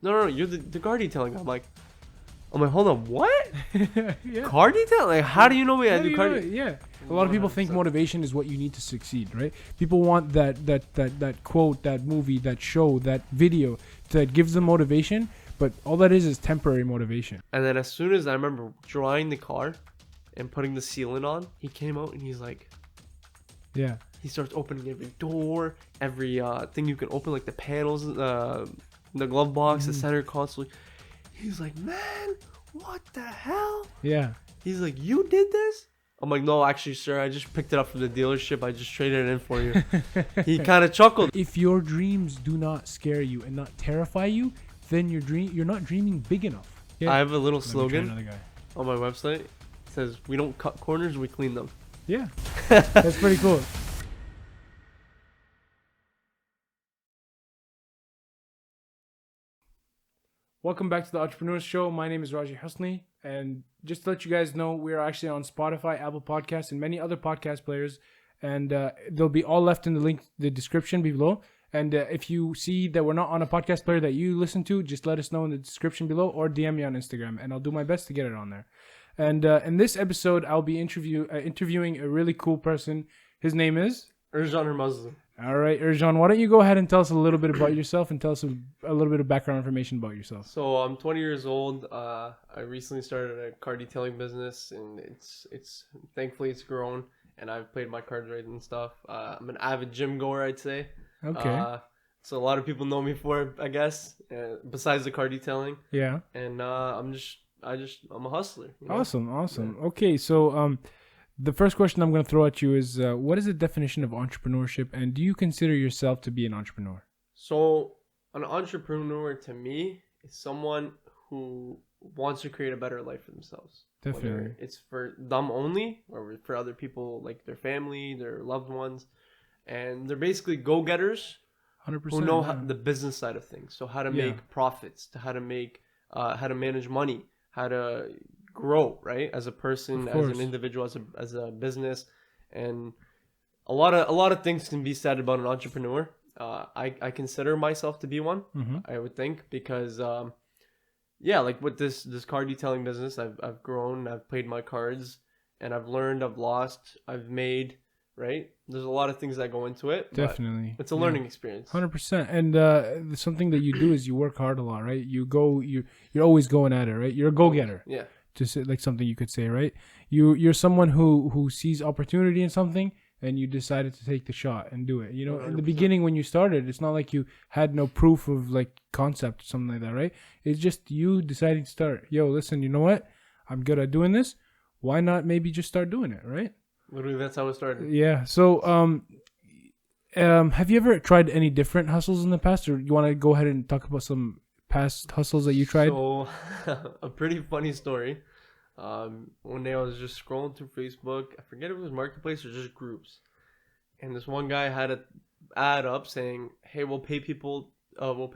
no, you're the car detailing guy. I'm like, hold on, what? Yeah. Car detailing? Like, how do you know me? I How do do you car know it? Yeah. A lot of people think 100%. motivation is what you need to succeed, right? People want that quote, that movie, that show, that video that gives them motivation, but all that is temporary motivation. And then as soon as I remember drawing the car and putting the sealant on, he came out and he's like, Yeah. he starts opening every door, every thing you can open, like the panels, the glove box, the center console. He's like, man, what the hell? Yeah. He's like, you did this? I'm like, no, actually, sir, I just picked it up from the dealership. I just traded it in for you. He kind of chuckled. If your dreams do not scare you and not terrify you, then you're not dreaming big enough. I have a little Let me try slogan another guy. on my website. It says, we don't cut corners, we clean them. Yeah. That's pretty cool. Welcome back to the Entrepreneurs Show. My name is Raji Husni, and just to let you guys know, we are actually on Spotify, Apple Podcasts, and many other podcast players, and they'll be all left in the description below. And if you see that we're not on a podcast player that you listen to, just let us know in the description below or DM me on Instagram, and I'll do my best to get it on there. And in this episode, I'll be interviewing a really cool person. His name is Ercan or Muslim. All right, Ercan, why don't you go ahead and tell us a little bit about yourself and tell us a little bit of background information about yourself. So I'm 20 years old. I recently started a car detailing business, and it's thankfully it's grown, and I've played my cards right and stuff. I'm an avid gym goer, I'd say. Okay. So a lot of people know me for it, I guess, besides the car detailing. Yeah. And I'm a hustler. You know? Awesome. Yeah. Okay, so the first question I'm going to throw at you is, what is the definition of entrepreneurship, and do you consider yourself to be an entrepreneur? So an entrepreneur to me is someone who wants to create a better life for themselves. Definitely. Whether it's for them only or for other people, like their family, their loved ones. And they're basically go-getters 100%, who know the business side of things. So how to Yeah. make profits, to how to manage money, how to grow, right? As a person, Of as course. an individual, as a business. And a lot of things can be said about an entrepreneur. I consider myself to be one, I would think, because like with this car detailing business, I've grown, I've played my cards, and I've learned, I've lost, I've made, right? There's a lot of things that go into it. Definitely. It's a learning experience. 100%. And something that you do is you work hard a lot, right? You're always going at it, right? You're a go-getter. Yeah. Just like something you could say, right? You're someone who sees opportunity in something, and you decided to take the shot and do it. You know, 100%. in the beginning when you started, it's not like you had no proof of like concept or something like that, right? It's just you deciding to start. Yo, listen, you know what? I'm good at doing this. Why not maybe just start doing it, right? Literally, that's how it started. Yeah. So, have you ever tried any different hustles in the past, or you want to go ahead and talk about some past hustles that you tried? So, a pretty funny story. One day I was just scrolling through Facebook. I forget if it was Marketplace or just groups. And this one guy had an ad up saying, "Hey, we'll pay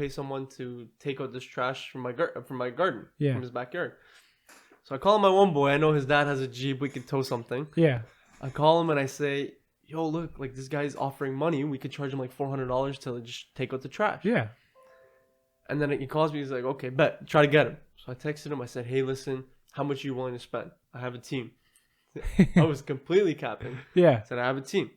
someone to take out this trash from my garden, Yeah. from his backyard." So I call my one boy. I know his dad has a Jeep. We could tow something. Yeah. I call him and I say, "Yo, look, like this guy's offering money. We could charge him like $400 to just take out the trash." Yeah. And then he calls me. He's like, "Okay, bet. Try to get him." So I texted him. I said, "Hey, listen, how much are you willing to spend? I have a team." I was completely capping. Yeah. I said, "I have a team."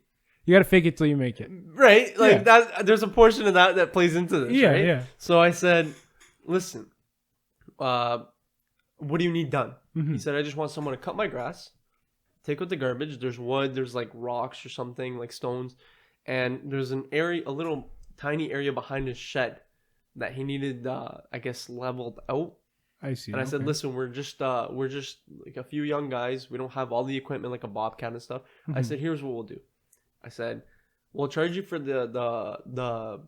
You gotta fake it till you make it. Right? Like Yeah. that. There's a portion of that plays into this. Yeah. Right? Yeah. So I said, "Listen, what do you need done?" Mhm. He said, "I just want someone to cut my grass, take out the garbage. There's wood, there's like rocks or something, like stones. And there's a little tiny area behind his shed that he needed, I guess, leveled out." I see. And I said, Okay. "Listen, we're just like a few young guys. We don't have all the equipment like a bobcat and stuff." I Mhm. said, "Here's what we'll do." I said, "We'll charge you for the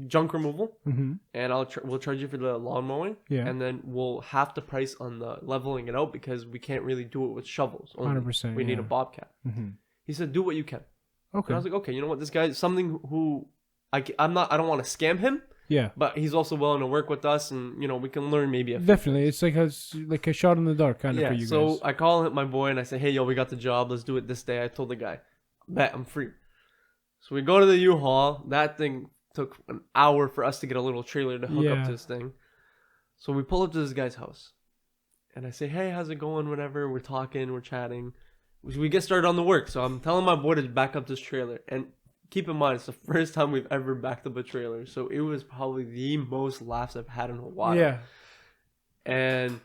junk removal, Mhm. and we'll charge you for the lawn mowing, Yeah. and then we'll half the price on the leveling it out because we can't really do it with shovels. Only. 100%. We need a yeah. bobcat." Mhm. He said, "Do what you can." And Okay. I was like, "Okay, you know what? This guy is something who I don't want to scam him, Yeah. but he's also willing to work with us, and we can learn maybe a few Definitely. things." It's like a shot in the dark kind of Yeah. for you So guys. I call my boy and I say, "Hey, yo, we got the job. Let's do it this day." I told the guy, "Bet I'm free." So we go to the U-Haul. That thing took an hour for us to get a little trailer to hook up Yeah. to this thing. So we pull up to this guy's house. And I say, hey, how's it going? Whatever. We're talking. We're chatting. We get started on the work. So I'm telling my boy to back up this trailer. And keep in mind, it's the first time we've ever backed up a trailer. So it was probably the most laughs I've had in a while. Yeah. And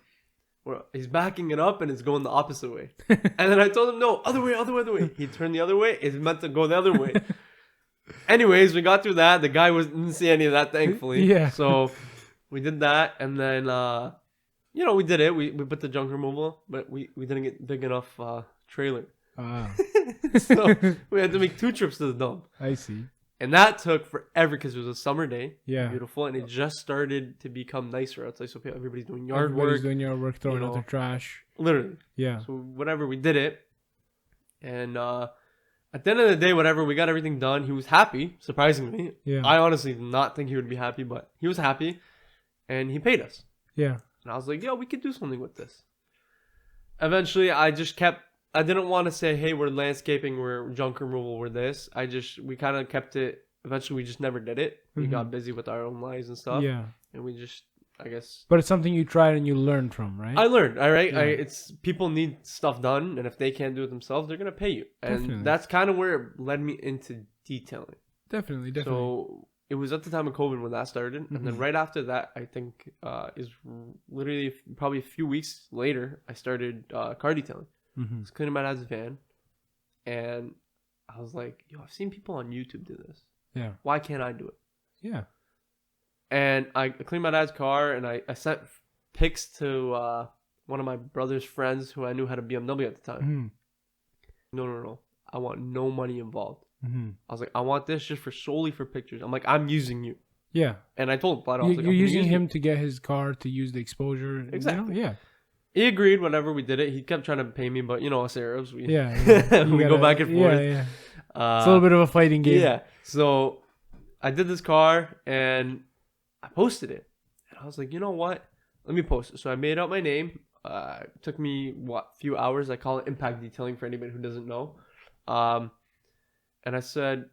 he's backing it up and it's going the opposite way. And then I told him, no, other way. He turned the other way. It's meant to go the other way. Anyways, we got through that. The guy didn't see any of that, thankfully. Yeah. So we did that. And then, we did it. We put the junk removal, but we didn't get big enough trailer. So we had to make 2 trips to the dump. I see. And that took forever because it was a summer day. Yeah. Beautiful. And it just started to become nicer outside. So everybody's doing yard Everybody's work. doing yard work, throwing out their trash. Literally. Yeah. So whatever, we did it. And at the end of the day, whatever, we got everything done. He was happy, surprisingly. Yeah. I honestly did not think he would be happy, but he was happy. And he paid us. Yeah. And I was like, yo, we could do something with this. Eventually, I didn't want to say, hey, we're landscaping, we're junk removal, we're this. We kind of kept it. Eventually, we just never did it. We got busy with our own lives and stuff. Yeah. And we just, I guess. But it's something you tried and you learned from, right? I learned, all right? Yeah. It's people need stuff done. And if they can't do it themselves, they're going to pay you. And Definitely. that's kind of where it led me into detailing. Definitely. So it was at the time of COVID when that started. And then right after that, I think is literally probably a few weeks later, I started car detailing. I was cleaning my dad's van, and I was like, yo, I've seen people on YouTube do this. Yeah. Why can't I do it? Yeah. And I cleaned my dad's car, and I sent pics to one of my brother's friends who I knew had a BMW at the time. No. I want no money involved. I was like, I want this just solely for pictures. I'm like, I'm using you. Yeah. And I told him flat out. You're using him to get his car to use the exposure. Exactly. Yeah. He agreed whenever we did it. He kept trying to pay me, but us Arabs, we go back and forth. Yeah. It's a little bit of a fighting game. Yeah. So I did this car and I posted it. And I was like, you know what? Let me post it. So I made out my name. It took me, few hours. I call it impact detailing for anybody who doesn't know. And I said,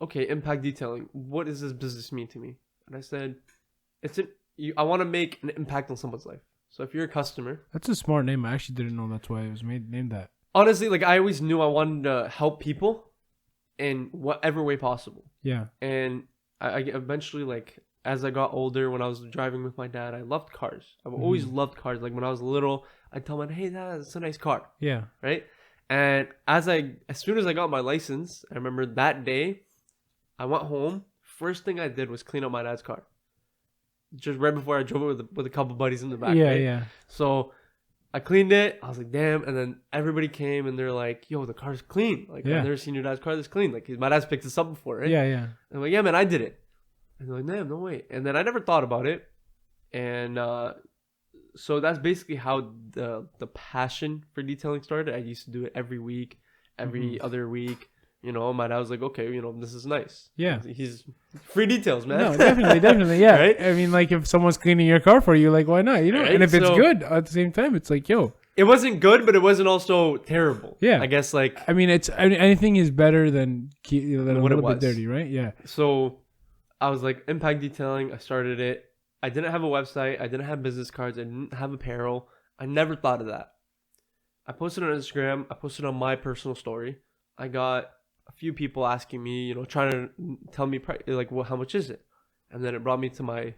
okay, impact detailing. What does this business mean to me? And I said, I want to make an impact on someone's life. So if you're a customer. That's a smart name. I actually didn't know that's why it was named that. Honestly, I always knew I wanted to help people in whatever way possible. Yeah. And I eventually, as I got older, when I was driving with my dad, I loved cars. I've always loved cars. When I was little, I'd tell my dad, hey, Dad, it's a nice car. Yeah. Right? And as soon as I got my license, I remember that day, I went home. First thing I did was clean up my dad's car. Just right before I drove it with a couple buddies in the back. Yeah, right? yeah. So I cleaned it. I was like, damn. And then everybody came and they're like, yo, the car's clean. I've never seen your dad's car this clean. My dad's picked this up before, right? Yeah, yeah. And I'm like, yeah, man, I did it. And they're like, damn, no way. And then I never thought about it. And so that's basically how the passion for detailing started. I used to do it every week, every other week. My dad was like, okay, this is nice. Yeah. He's free details, man. No, definitely. Yeah. Right? I mean, if someone's cleaning your car for you, why not? Right? And if it's good at the same time, it's like, yo. It wasn't good, but it wasn't also terrible. Yeah. I guess I mean, anything is better than a little bit dirty, right? Yeah. So I was like, impact detailing. I started it. I didn't have a website. I didn't have business cards. I didn't have apparel. I never thought of that. I posted on Instagram. I posted on my personal story. I got a few people asking me, trying to tell me how much is it? And then it brought me to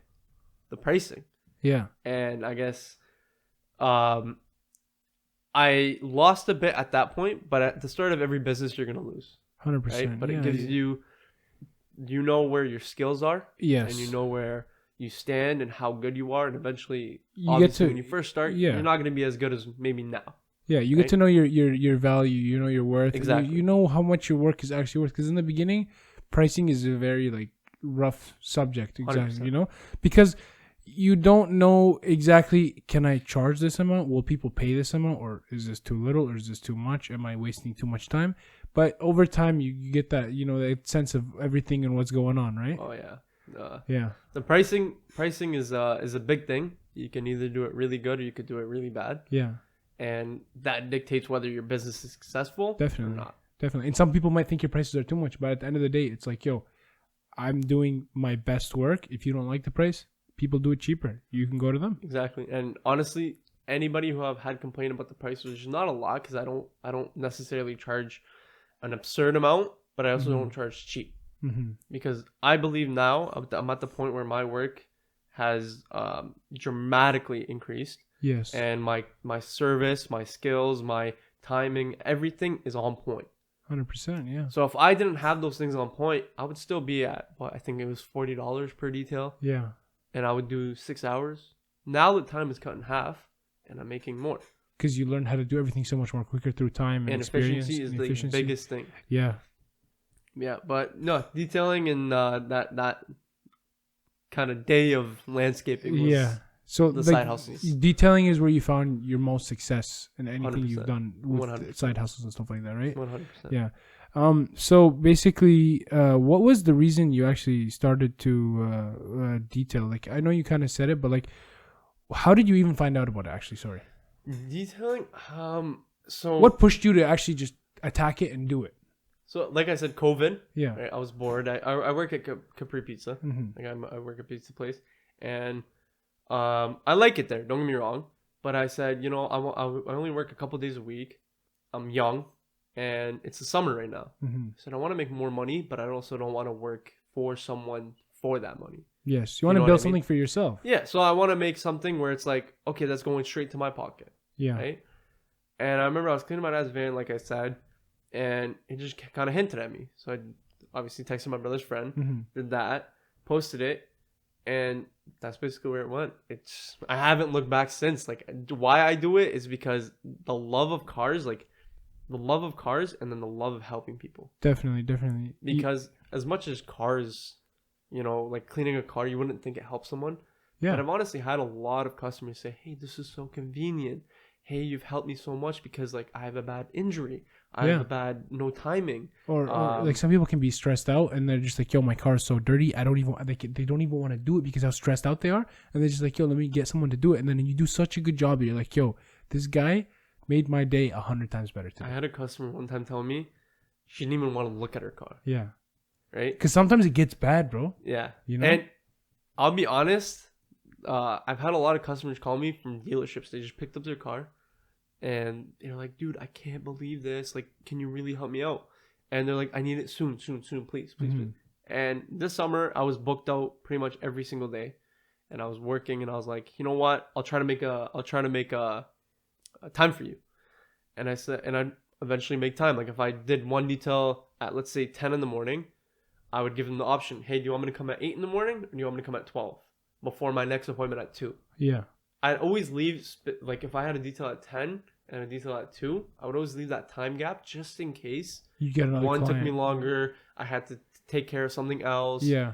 the pricing. Yeah. And I guess I lost a bit at that point, but at the start of every business, you're going to lose. 100%. Right? But it gives you where your skills are. Yes. And you know where you stand and how good you are. And eventually, when you first start, yeah. you're not going to be as good as maybe now. Yeah, you get to know your value, your worth. Exactly. You know how much your work is actually worth. Because in the beginning, pricing is a very rough subject. Exactly. 100%. Because you don't know exactly, can I charge this amount? Will people pay this amount? Or is this too little? Or is this too much? Am I wasting too much time? But over time, you get that, that sense of everything and what's going on, right? Oh, yeah. Yeah. The pricing is a big thing. You can either do it really good or you could do it really bad. Yeah. And that dictates whether your business is successful or not. Definitely. And some people might think your prices are too much, but at the end of the day, it's like, yo, I'm doing my best work. If you don't like the price, people do it cheaper. You can go to them. Exactly. And honestly, anybody who I've had complain about the price, which is not a lot, because I don't necessarily charge an absurd amount, but I also don't charge cheap. Because I believe now I'm at the point where my work has dramatically increased. Yes. And my service, my skills, my timing, everything is on point. 100%, yeah. So if I didn't have those things on point, I would still be at I think it was $40 per detail. Yeah. And I would do 6 hours. Now the time is cut in half, and I'm making more. Because you learn how to do everything so much more quicker through time and experience. Efficiency is the biggest thing. Yeah. Yeah, but no, detailing and that kind of day of landscaping was so the side hustles. Detailing is where you found your most success in anything 100%. you've done with 100%. side hustles and stuff like that, right? 100%. Yeah. So basically, what was the reason you actually started to detail? Like, I know you kind of said it, but like, how did you even find out about it? Actually, sorry. Detailing. So what pushed you to actually just attack it and do it? So, like I said, COVID. Yeah. Right? I was bored. I work at Capri Pizza. Mm-hmm. Like I work at pizza place, and I like it there. Don't get me wrong. But I said, I only work a couple days a week. I'm young, and it's the summer right now. Mm-hmm. So I want to make more money, but I also don't want to work for someone for that money. Yes, you want to build something for yourself. Yeah. So I want to make something where it's like, okay, that's going straight to my pocket. Yeah. Right. And I remember I was cleaning my dad's van, like I said. And he just kind of hinted at me. So I obviously texted my brother's friend, did that, posted it, and that's basically where it went. I haven't looked back since. Like, why I do it is because the love of cars, and then the love of helping people. Definitely. Because as much as cars, like cleaning a car, you wouldn't think it helps someone. Yeah. But I've honestly had a lot of customers say, hey, this is so convenient. Hey, you've helped me so much because like I have a bad injury. I have a bad no timing. Or like some people can be stressed out and they're just like, yo, my car is so dirty. They don't even want to do it because how stressed out they are. And they're just like, yo, let me get someone to do it. And then you do such a good job that you're like, yo, this guy made my day 100 times better today. I had a customer one time tell me she didn't even want to look at her car. Yeah. Right? Because sometimes it gets bad, bro. Yeah. And I'll be honest, I've had a lot of customers call me from dealerships. They just picked up their car. And they're like, dude, I can't believe this. Like, can you really help me out? And they're like, I need it soon, please. And this summer, I was booked out pretty much every single day. And I was working, and I was like, you know what? I'll try to make a time for you. And I said, and I'd eventually make time. Like, if I did one detail at, let's say, 10 in the morning, I would give them the option. Hey, do you want me to come at 8 in the morning? Or do you want me to come at 12? Before my next appointment at 2. Yeah. I'd always leave, like, if I had a detail at 10 and a detail at 2, I would always leave that time gap just in case you get another one client. took me longer. I had to take care of something else. Yeah.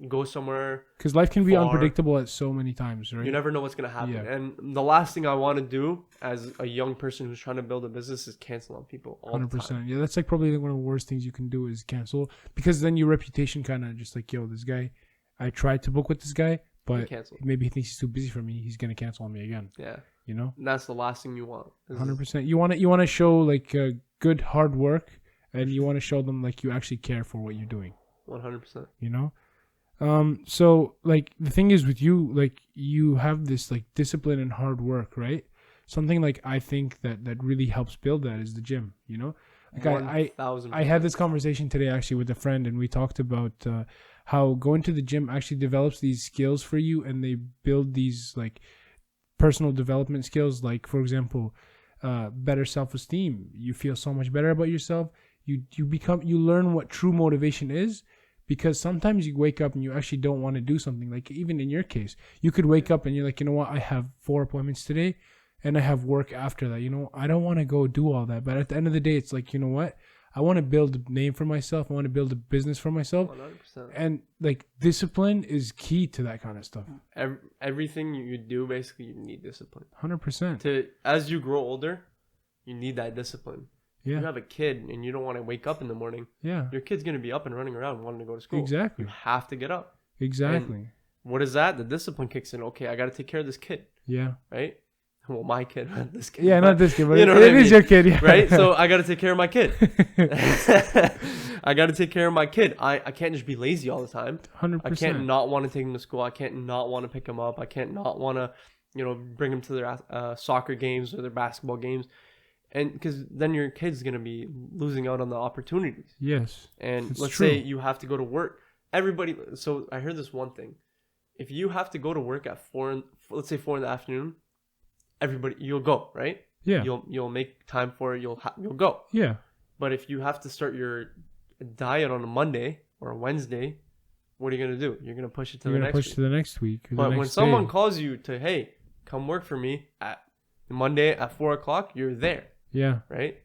Go somewhere. Because life can be unpredictable at so many times, right? You never know what's going to happen. Yeah. And the last thing I want to do as a young person who's trying to build a business is cancel on people all 100%. The time. Yeah, that's like probably one of the worst things you can do is cancel. Because then your reputation kind of just like, yo, this guy, I tried to book with this guy, but maybe he thinks he's too busy for me. He's going to cancel on me again. Yeah. And that's the last thing you want. 100%. You want to show like good hard work, and you want to show them like you actually care for what you're doing. 100%. So like the thing is with you, like you have this like discipline and hard work, right? Something like I think that really helps build that is the gym. Like I had this conversation today actually with a friend, and we talked about how going to the gym actually develops these skills for you, and they build these like personal development skills, like for example, better self-esteem. You feel so much better about yourself. You learn what true motivation is, because sometimes you wake up and you actually don't want to do something. Like even in your case, you could wake up and you're like, you know what, I have 4 appointments today and I have work after that. I don't want to go do all that. But at the end of the day, it's like, you know what, I want to build a name for myself. I want to build a business for myself. 100%. And like discipline is key to that kind of stuff. Everything you do, basically, you need discipline. 100%. As you grow older, you need that discipline. Yeah. You have a kid and you don't want to wake up in the morning. Yeah. Your kid's going to be up and running around wanting to go to school. Exactly. You have to get up. Exactly. And what is that? The discipline kicks in. Okay, I got to take care of this kid. Yeah. Right? Well, my kid, not this kid. Yeah, not this kid, but you know it is your kid, yeah. Right? So I got to take care of my kid. I got to take care of my kid. I can't just be lazy all the time. 100%. I can't not want to take him to school. I can't not want to pick him up. I can't not want to, bring him to their soccer games or their basketball games. And because then your kid's going to be losing out on the opportunities. Yes. And let's say you have to go to work. Everybody, so I heard this one thing. If you have to go to work at let's say 4 in the afternoon, you'll go, right? Yeah. You'll make time for it. You'll go. Yeah. But if you have to start your diet on a Monday or a Wednesday, what are you gonna do? You're gonna push it to the next week. To the next week. But when someone calls you to, hey, come work for me at Monday at 4:00, you're there. Yeah. Right.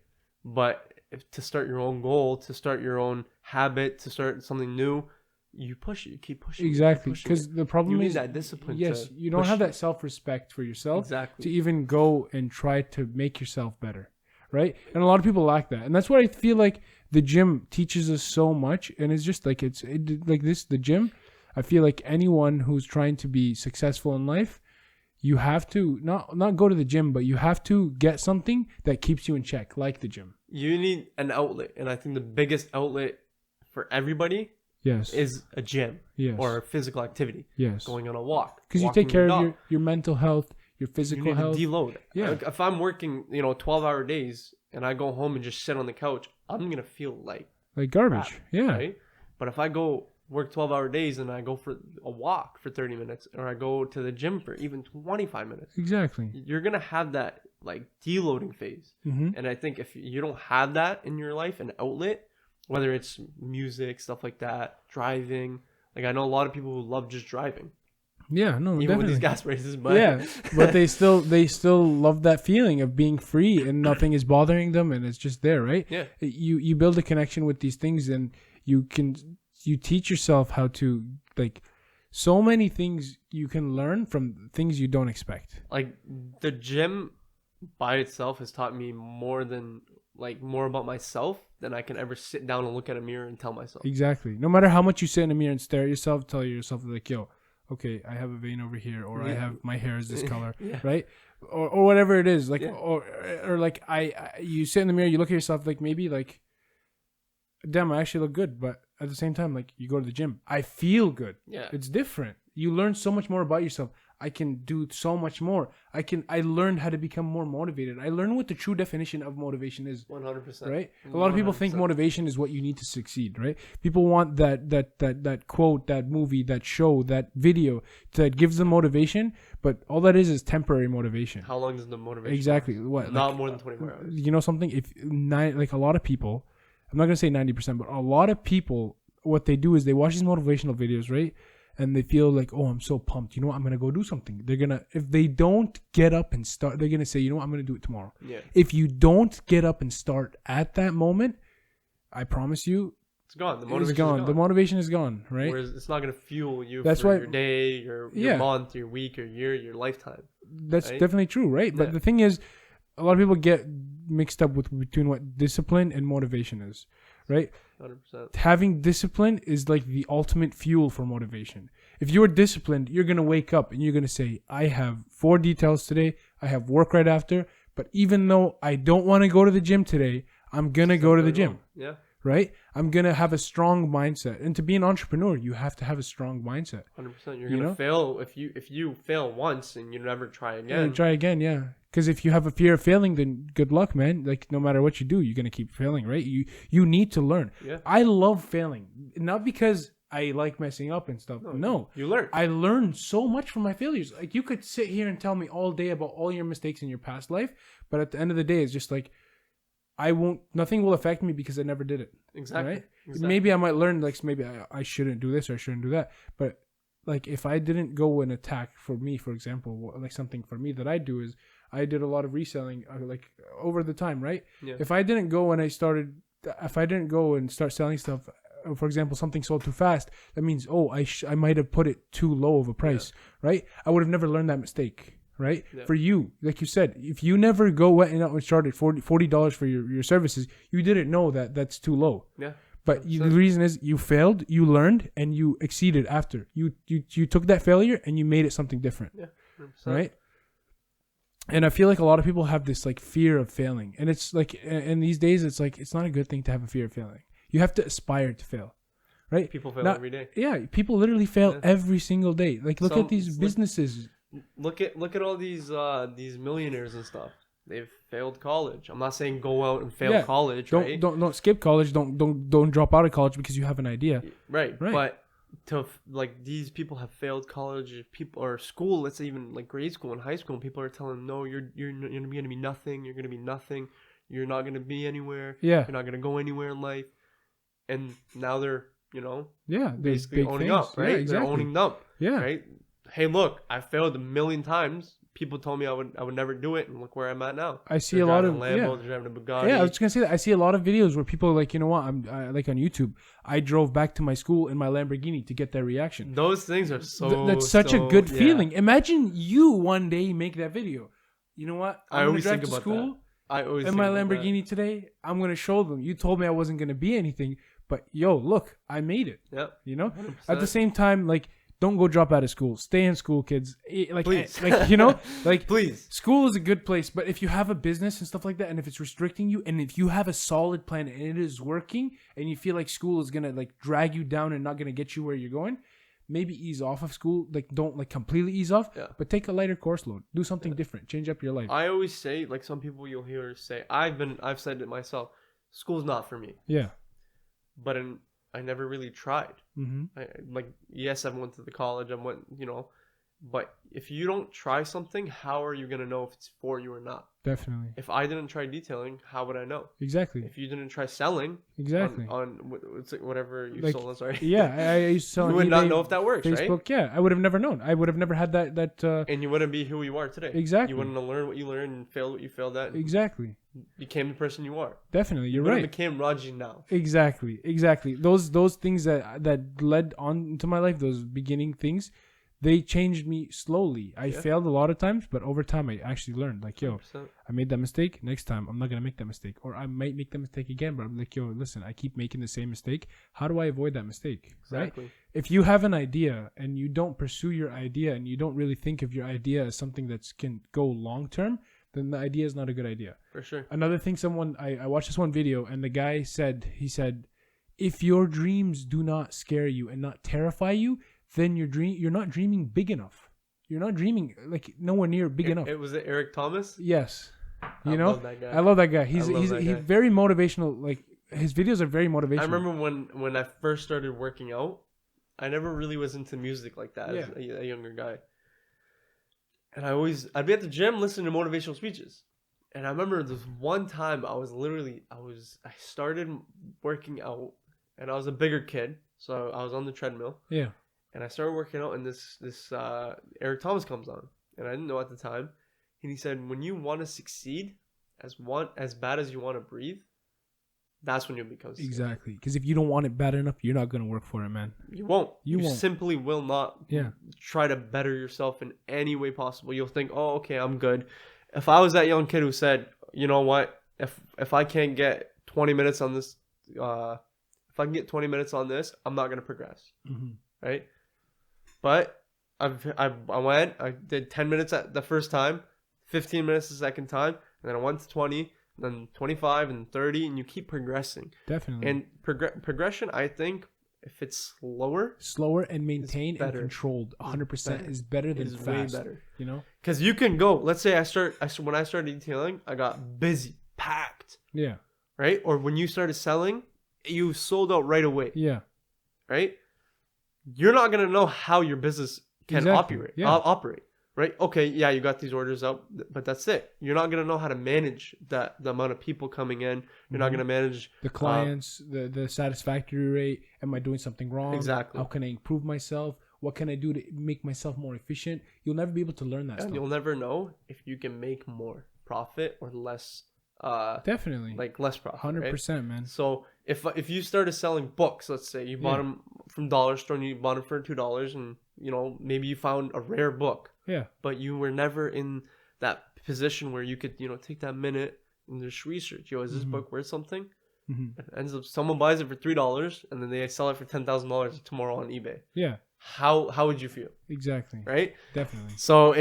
But to start your own goal, to start your own habit, to start something new, you push it. You keep pushing. Exactly. Because the problem you is need that discipline. Yes, you don't have that self-respect for yourself to even go and try to make yourself better, right? And a lot of people lack that, and that's what I feel like the gym teaches us so much. And it's just like the gym. I feel like anyone who's trying to be successful in life, you have to not go to the gym, but you have to get something that keeps you in check, like the gym. You need an outlet, and I think the biggest outlet for everybody. Yes. Is a gym. Yes. Or physical activity. Yes. Going on a walk. Because you take care of your mental health, your physical health. You need to deload. Yeah. Like if I'm working, 12-hour days and I go home and just sit on the couch, I'm going to feel like garbage. crap, yeah. Right? But if I go work 12-hour days and I go for a walk for 30 minutes or I go to the gym for even 25 minutes. Exactly. You're going to have that like deloading phase. Mm-hmm. And I think if you don't have that in your life, an outlet, whether it's music, stuff like that, driving. Like I know a lot of people who love just driving. Yeah, no, even definitely. with these gas prices, but yeah, but they still love that feeling of being free and nothing is bothering them and it's just there, right? Yeah. You build a connection with these things and you teach yourself how to like so many things you can learn from things you don't expect. Like the gym by itself has taught me more about myself than I can ever sit down and look at a mirror and tell myself. Exactly. No matter how much you sit in a mirror and stare at yourself, tell yourself like, yo, okay, I have a vein over here, or I have my hair is this color, right? Or whatever it is, like, or like you sit in the mirror, you look at yourself like maybe like, damn, I actually look good, but at the same time, like you go to the gym, I feel good. Yeah, it's different. You learn so much more about yourself. I can do so much more. I learned how to become more motivated. I learned what the true definition of motivation is. 100%. Right? A lot of people think motivation is what you need to succeed, right? People want that quote, that movie, that show, that video that gives them motivation, but all that is temporary motivation. How long does the motivation exactly last? What? Not more than 24 hours. You know something? Like a lot of people, I'm not going to say 90%, but a lot of people, what they do is they watch these motivational videos, right? And they feel like, oh, I'm so pumped. You know what? I'm going to go do something. They're going to, if they don't get up and start, they're going to say, you know what? I'm going to do it tomorrow. Yeah. If you don't get up and start at that moment, I promise you, it's gone. The motivation is gone. The motivation is gone, right? Whereas it's not going to fuel you That's for why, your day, your month, your week, your year, your lifetime. That's definitely true, right? But the thing is, a lot of people get mixed up between what discipline and motivation is, right? 100%. Having discipline is like the ultimate fuel for motivation. If you're disciplined, you're going to wake up and you're going to say, I have 4 details today. I have work right after. But even though I don't want to go to the gym today, I'm going to go to the gym. Yeah. Right? I'm going to have a strong mindset. And to be an entrepreneur, you have to have a strong mindset. 100%. You're going to fail. If you fail once and you never try again. And try again, yeah. Because if you have a fear of failing, then good luck, man. Like, no matter what you do, you're going to keep failing, right? You need to learn. Yeah. I love failing. Not because I like messing up and stuff. No. You learn. I learned so much from my failures. Like, you could sit here and tell me all day about all your mistakes in your past life, but at the end of the day, it's just like, nothing will affect me because I never did it. Exactly. Right? Exactly. Maybe I might learn, like, maybe I shouldn't do this or I shouldn't do that. But, like, if I didn't go and attack for me, for example, like something for me that I do is I did a lot of reselling, like, over the time, right? Yeah. If I didn't go and start selling stuff, for example, something sold too fast, that means, I might have put it too low of a price, right? I would have never learned that mistake. Right? Yeah. For you, like you said, if you never went out and started $40 for your services, you didn't know that that's too low. Yeah. But the reason is you failed, you learned, and you exceeded after. You took that failure and you made it something different. Yeah. 100%. Right? And I feel like a lot of people have this like fear of failing, and it's like, and these days it's like it's not a good thing to have a fear of failing. You have to aspire to fail, right? People fail every day. Yeah, people literally fail every single day. Like look at these businesses. Look at all these millionaires and stuff. They've failed college. I'm not saying go out and fail college. Don't skip college. Don't drop out of college because you have an idea. Right. But like these people have failed college, people or school. Let's say even like grade school and high school. And people are telling them, no, you're gonna be nothing. You're gonna be nothing. You're not gonna be anywhere. Yeah. You're not gonna go anywhere in life. And now they're basically owning up, right? Yeah, exactly. They're owning up. Yeah. Right. Hey, look, I failed 1,000,000 times. People told me I would never do it, and look where I'm at now. I see a lot of Lambo, they're driving a Bugatti. Yeah, I was just gonna say that. I see a lot of videos where people are like, you know what? I like on YouTube. I drove back to my school in my Lamborghini to get their reaction. Those things are that's such a good feeling. Imagine you one day make that video. You know what? I always think about that. I always in my Lamborghini today. I'm gonna show them. You told me I wasn't gonna be anything, but yo, look, I made it. Yep. You know. 100%. At the same time, like. Don't go drop out of school. Stay in school, kids. Like, please. like you know, like please. School is a good place, but if you have a business and stuff like that, and if it's restricting you, and if you have a solid plan and it is working, and you feel like school is gonna like drag you down and not gonna get you where you're going, maybe ease off of school. Like don't like completely ease off, but take a lighter course load. Do something different. Change up your life. I always say, like some people you'll hear say, I've said it myself. School's not for me. Yeah. But I never really tried. Mm-hmm. Yes, I went to the college. But if you don't try something, how are you gonna know if it's for you or not? Definitely. If I didn't try detailing, how would I know? Exactly. If you didn't try selling, exactly, on whatever you sold, sorry. Yeah, I used to sell. You would eBay, not know if that works, Facebook, right? Yeah, I would have never known. I would have never had that. And you wouldn't be who you are today. Exactly. You wouldn't have learned what you learned and failed what you failed at. Exactly. Became the person you are. Definitely, you're you right. Became Raji now. Exactly. Those things that led on into my life, those beginning things, they changed me slowly. I failed a lot of times, but over time I actually learned. Like, yo, 100%. I made that mistake. Next time I'm not gonna make that mistake, or I might make that mistake again. But I'm like, yo, listen, I keep making the same mistake. How do I avoid that mistake? Exactly. Right? If you have an idea and you don't pursue your idea and you don't really think of your idea as something that can go long term, then the idea is not a good idea. For sure. Another thing, I watched this one video and the guy said, if your dreams do not scare you and not terrify you, then you're not dreaming big enough. You're not dreaming like nowhere near big enough. Was it Eric Thomas? Yes. I love that guy. I love that guy. He's very motivational. Like his videos are very motivational. I remember when I first started working out, I never really was into music like that as a younger guy. And I'd be at the gym listening to motivational speeches. And I remember this one time I started working out and I was a bigger kid. So I was on the treadmill. Yeah. And I started working out and this Eric Thomas comes on. And I didn't know at the time. And he said, when you want to succeed as bad as you want to breathe, that's when you'll become successful. Exactly. Because if you don't want it bad enough, you're not going to work for it, man. You won't. You won't. Simply will not try to better yourself in any way possible. You'll think, oh, okay, I'm good. If I was that young kid who said, you know what, if I can't get 20 minutes on this, if I can get 20 minutes on this, I'm not going to progress. Mm-hmm. Right? But I did 10 minutes at the first time, 15 minutes the second time, and then I went to 20, then 25 and 30, and you keep progressing. Definitely. And progression, I think, if it's slower and maintained and controlled, 100% is better than fast. Way better. You know, because you can go. Let's say when I started detailing, I got busy, packed. Yeah. Right. Or when you started selling, you sold out right away. Yeah. Right. You're not gonna know how your business can operate. Right? Okay, yeah, you got these orders out, but that's it. You're not gonna know how to manage the amount of people coming in. You're not gonna manage the clients, the satisfactory rate. Am I doing something wrong? Exactly. How can I improve myself? What can I do to make myself more efficient? You'll never be able to learn that stuff. You'll never know if you can make more profit or less. Definitely. Like less profit. 100%, right? man. So if you started selling books, let's say you bought them from dollar store and you bought them for $2, and maybe you found a rare book. Yeah. But you were never in that position where you could, take that minute and just research. Is this book worth something? Mm-hmm. It ends up someone buys it for $3 and then they sell it for $10,000 tomorrow on eBay. Yeah. How would you feel? Exactly. Right? Definitely. So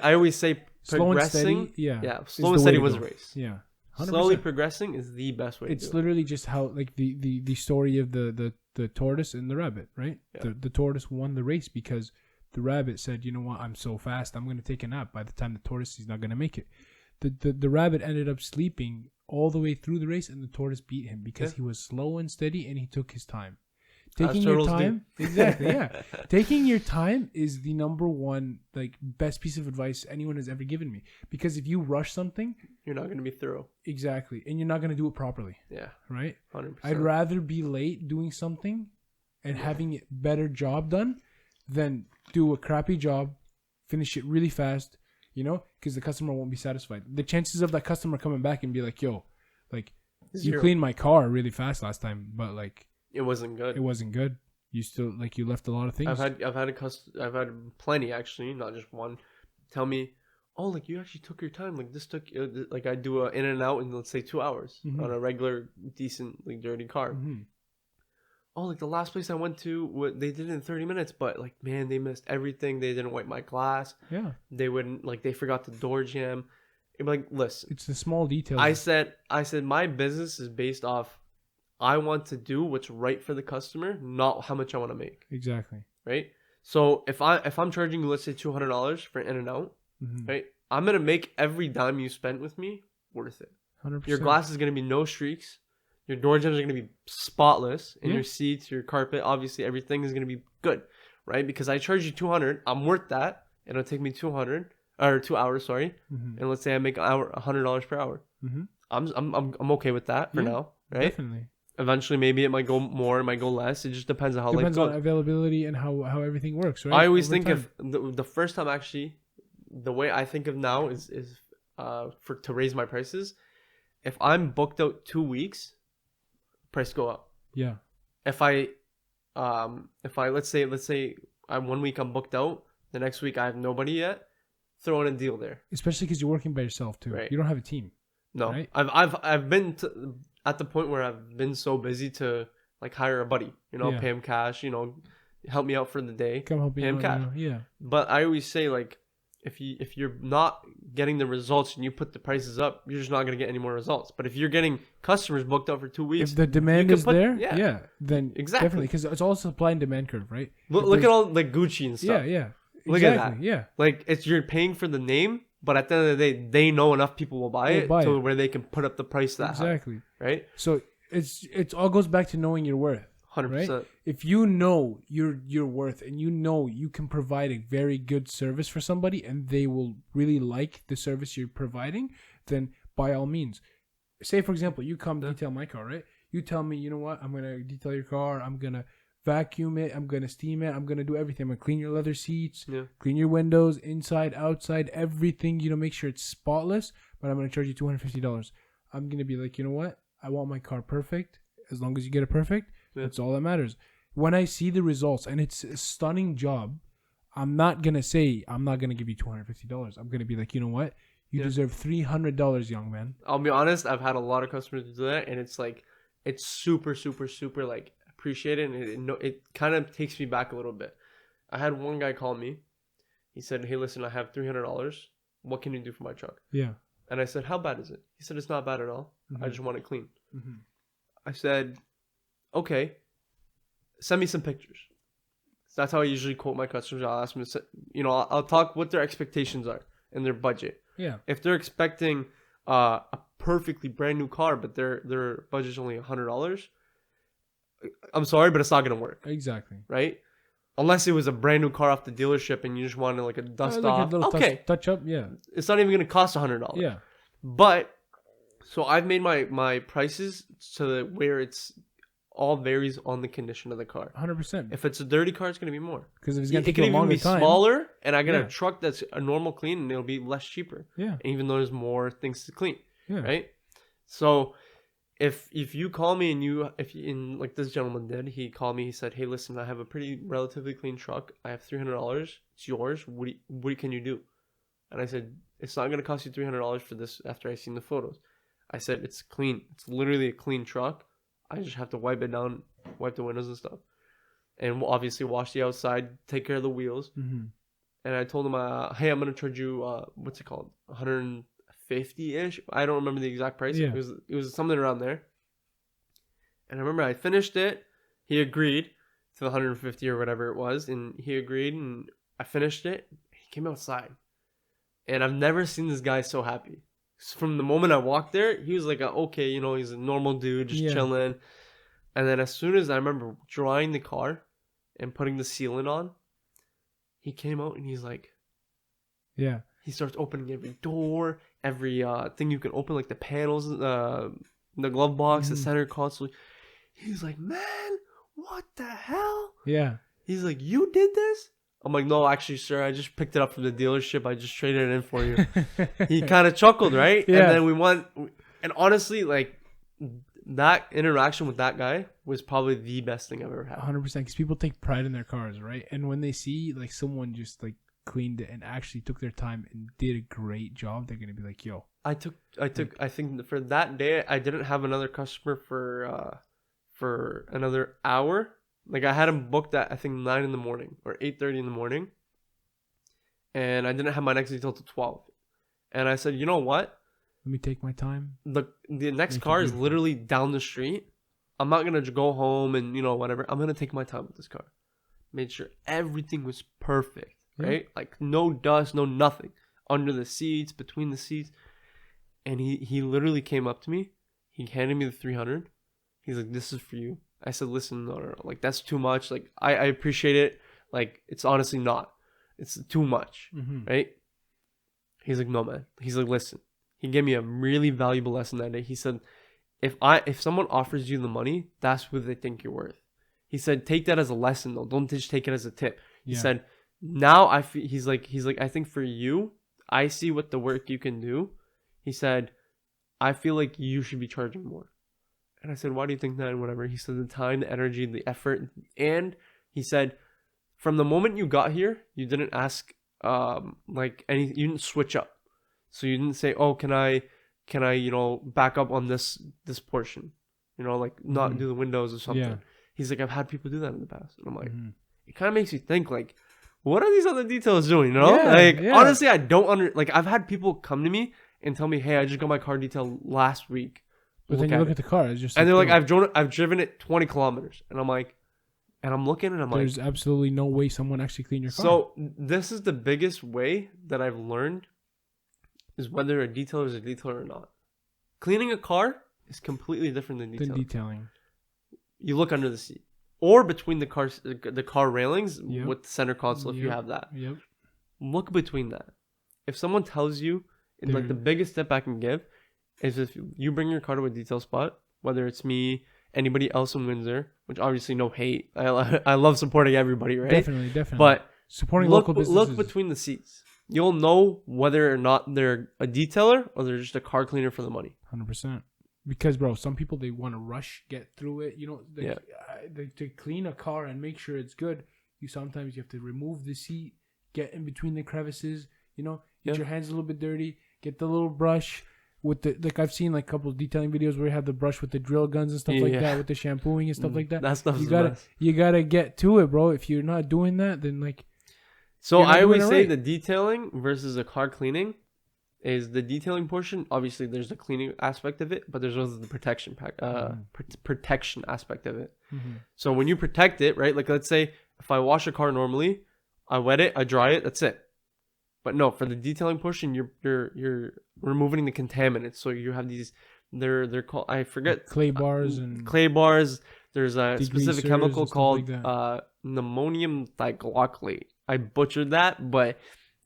I always say Slow and progressing, steady, yeah. yeah, is slow the and way steady to was go. a race. Yeah. 100%. Slowly progressing is the best way to It's do it. literally just how like the story of the tortoise and the rabbit, right? Yeah. The tortoise won the race because the rabbit said, you know what, I'm so fast, I'm gonna take a nap. By the time the tortoise is not gonna make it. The rabbit ended up sleeping all the way through the race, and the tortoise beat him because he was slow and steady and he took his time. Taking your time, exactly, yeah. Taking your time is the number one like best piece of advice anyone has ever given me. Because if you rush something, you're not going to be thorough. Exactly, and you're not going to do it properly. Yeah, right. 100%. I'd rather be late doing something and having a better job done than do a crappy job, finish it really fast. You know, because the customer won't be satisfied. The chances of that customer coming back and be like, "Yo, like you cleaned my car really fast last time, but like." It wasn't good. It wasn't good. You still like you left a lot of things. I've had plenty actually, not just one. Tell me, oh, like you actually took your time. Like this took like I do a in and out in let's say 2 hours on a regular decent like dirty car. Mm-hmm. Oh, like the last place I went to, they did it in 30 minutes, but like man, they missed everything. They didn't wipe my glass. Yeah. They wouldn't like they forgot the door jam. I'm like, listen, it's the small details. I said my business is based off. I want to do what's right for the customer, not how much I want to make. Exactly. Right. So if I'm charging you, let's say $200 for in and out, right? I'm gonna make every dime you spent with me worth it. 100%. Your glass is gonna be no streaks. Your door jambs are gonna be spotless. In your seats, your carpet, obviously everything is gonna be good, right? Because I charge you $200, I'm worth that. It'll take me 2 hours, sorry. And let's say I make $100 per hour. I'm okay with that for now, right? Definitely. Eventually, maybe it might go more, it might go less. It just depends on how life goes. Depends on availability and how everything works, right? I always think of the first time actually, the way I think of now is to raise my prices. If I'm booked out 2 weeks, price go up. Yeah. If I let's say I'm 1 week I'm booked out, the next week I have nobody yet, throw in a deal there. Especially because you're working by yourself too. Right. You don't have a team. No, right? I've been at the point where I've been so busy to like hire a buddy, pay him cash, help me out for the day. Come help me out, cash. Yeah. But I always say like, if you're not getting the results and you put the prices up, you're just not gonna get any more results. But if you're getting customers booked out for 2 weeks, if the demand is there, then exactly, definitely, because it's all supply and demand curve, right? Look at all like Gucci and stuff. Yeah. Look at that. Yeah. Like you're paying for the name, but at the end of the day, they know enough people will buy it where they can put up the price that high. Right. So it all goes back to knowing your worth. 100%. Right? If you know your worth and you know you can provide a very good service for somebody and they will really like the service you're providing, then by all means. Say for example, you come detail my car, right? You tell me, you know what, I'm gonna detail your car, I'm gonna vacuum it, I'm gonna steam it, I'm gonna do everything. I'm gonna clean your leather seats, clean your windows, inside, outside, everything, make sure it's spotless, but I'm gonna charge you $250. I'm gonna be like, you know what? I want my car perfect. As long as you get it perfect, that's all that matters. When I see the results and it's a stunning job, I'm not gonna say I'm not gonna give you $250. I'm gonna be like, you know what? You deserve $300, young man. I'll be honest, I've had a lot of customers do that, and it's like it's super, super, super like appreciated, and it kind of takes me back a little bit. I had one guy call me. He said, "Hey, listen, I have $300. What can you do for my truck?" Yeah. And I said, "How bad is it?" He said, "It's not bad at all. I just want it clean." I said, "Okay, send me some pictures." So that's how I usually quote my customers. I'll ask them to, I'll talk what their expectations are and their budget. Yeah. If they're expecting a perfectly brand new car, but their budget's only $100, I'm sorry, but it's not gonna work. Exactly. Right? Unless it was a brand new car off the dealership and you just wanted like a dust off. Okay. Touch up. Yeah. It's not even gonna cost $100. Yeah. But so I've made my prices so where it's all varies on the condition of the car. 100%. If it's a dirty car, it's gonna be more. Because it's gonna take a a longer be time. smaller, and I get a truck that's a normal clean, and it'll be less cheaper. Yeah. Even though there's more things to clean. Yeah. Right. So if you call me and like this gentleman did, he called me. He said, "Hey, listen, I have a pretty relatively clean truck. I have $300. It's yours. What can you do?" And I said, "It's not gonna cost you $300 for this." After I seen the photos, I said, "It's clean. It's literally a clean truck. I just have to wipe it down, wipe the windows and stuff, and obviously wash the outside, take care of the wheels, and I told him, hey, I'm gonna charge you what's it called, 150-ish. I don't remember the exact price. Yeah. It was something around there. And I remember I finished it. He agreed to the 150 or whatever it was, and he agreed, and I finished it. He came outside, and I've never seen this guy so happy. From the moment I walked there, he was like, okay, you know, he's a normal dude, just chilling. And then as soon as I remember drying the car and putting the sealant on, he came out and he's like, yeah. He starts opening every door, every thing you can open, like the panels, the glove box, the center console. He's like, man, what the hell? Yeah. He's like, you did this? I'm like, no, actually, sir, I just picked it up from the dealership. I just traded it in for you. He kind of chuckled, right? Yeah. And then and honestly, like, that interaction with that guy was probably the best thing I've ever had. 100%, because people take pride in their cars, right? And when they see like someone just like cleaned it and actually took their time and did a great job, they're gonna be like, yo. I think for that day, I didn't have another customer for another hour. Like, I had him booked at, I think, 9 in the morning or 8:30 in the morning. And I didn't have my next detail till 12. And I said, you know what? Let me take my time. The next car is literally down the street. I'm not going to go home and, you know, whatever. I'm going to take my time with this car. Made sure everything was perfect, right? Like, no dust, no nothing. Under the seats, between the seats. And he literally came up to me. He handed me the 300. He's like, this is for you. I said, listen, no. Like, that's too much. Like, I appreciate it. Like, it's honestly not. It's too much, right? He's like, no, man. He's like, listen. He gave me a really valuable lesson that day. He said, if someone offers you the money, that's what they think you're worth. He said, take that as a lesson, though. Don't just take it as a tip. He said, now he's like, I think for you, I see what the work you can do. He said, I feel like you should be charging more. And I said, why do you think that? And whatever. He said, the time, the energy, the effort. And he said, from the moment you got here, you didn't ask, you didn't switch up. So you didn't say, oh, can I, you know, back up on this portion, you know, like not do the windows or something. Yeah. He's like, I've had people do that in the past. And I'm like, it kind of makes you think, like, what are these other details doing? You know, honestly, I don't I've had people come to me and tell me, hey, I just got my car detailed last week. But then you look at the car, it's just, and they're like, I've driven it 20 kilometers, and I'm like, and I'm looking, and I'm like, there's absolutely no way someone actually cleaned your car. So this is the biggest way that I've learned is whether a detailer is a detailer or not. Cleaning a car is completely different than detailing. You look under the seat or between the car railings with the center console if you have that. Yep. Look between that. If someone tells you, like, the biggest tip I can give is if you bring your car to a detail spot, whether it's me, anybody else in Windsor, which obviously no hate. I love supporting everybody, right? Definitely. But supporting local businesses. Look between the seats. You'll know whether or not they're a detailer or they're just a car cleaner for the money. 100%. Because, bro, some people, they want to rush, get through it. You know, to clean a car and make sure it's good, sometimes you have to remove the seat, get in between the crevices, you know, get your hands a little bit dirty, get the little brush with the, like, I've seen like a couple of detailing videos where you have the brush with the drill guns and stuff like that, with the shampooing and stuff like that. That stuff's you gotta get to it, bro. If you're not doing that, then like. So I always say the detailing versus the car cleaning is the detailing portion. Obviously, there's the cleaning aspect of it, but there's also the protection protection aspect of it. So when you protect it, right? Like, let's say if I wash a car normally, I wet it, I dry it, that's it. But no, for the detailing portion, you're removing the contaminants. So you have these, they're called, I forget, clay bars and clay bars. There's a specific chemical called ammonium thioglycolate. I butchered that, but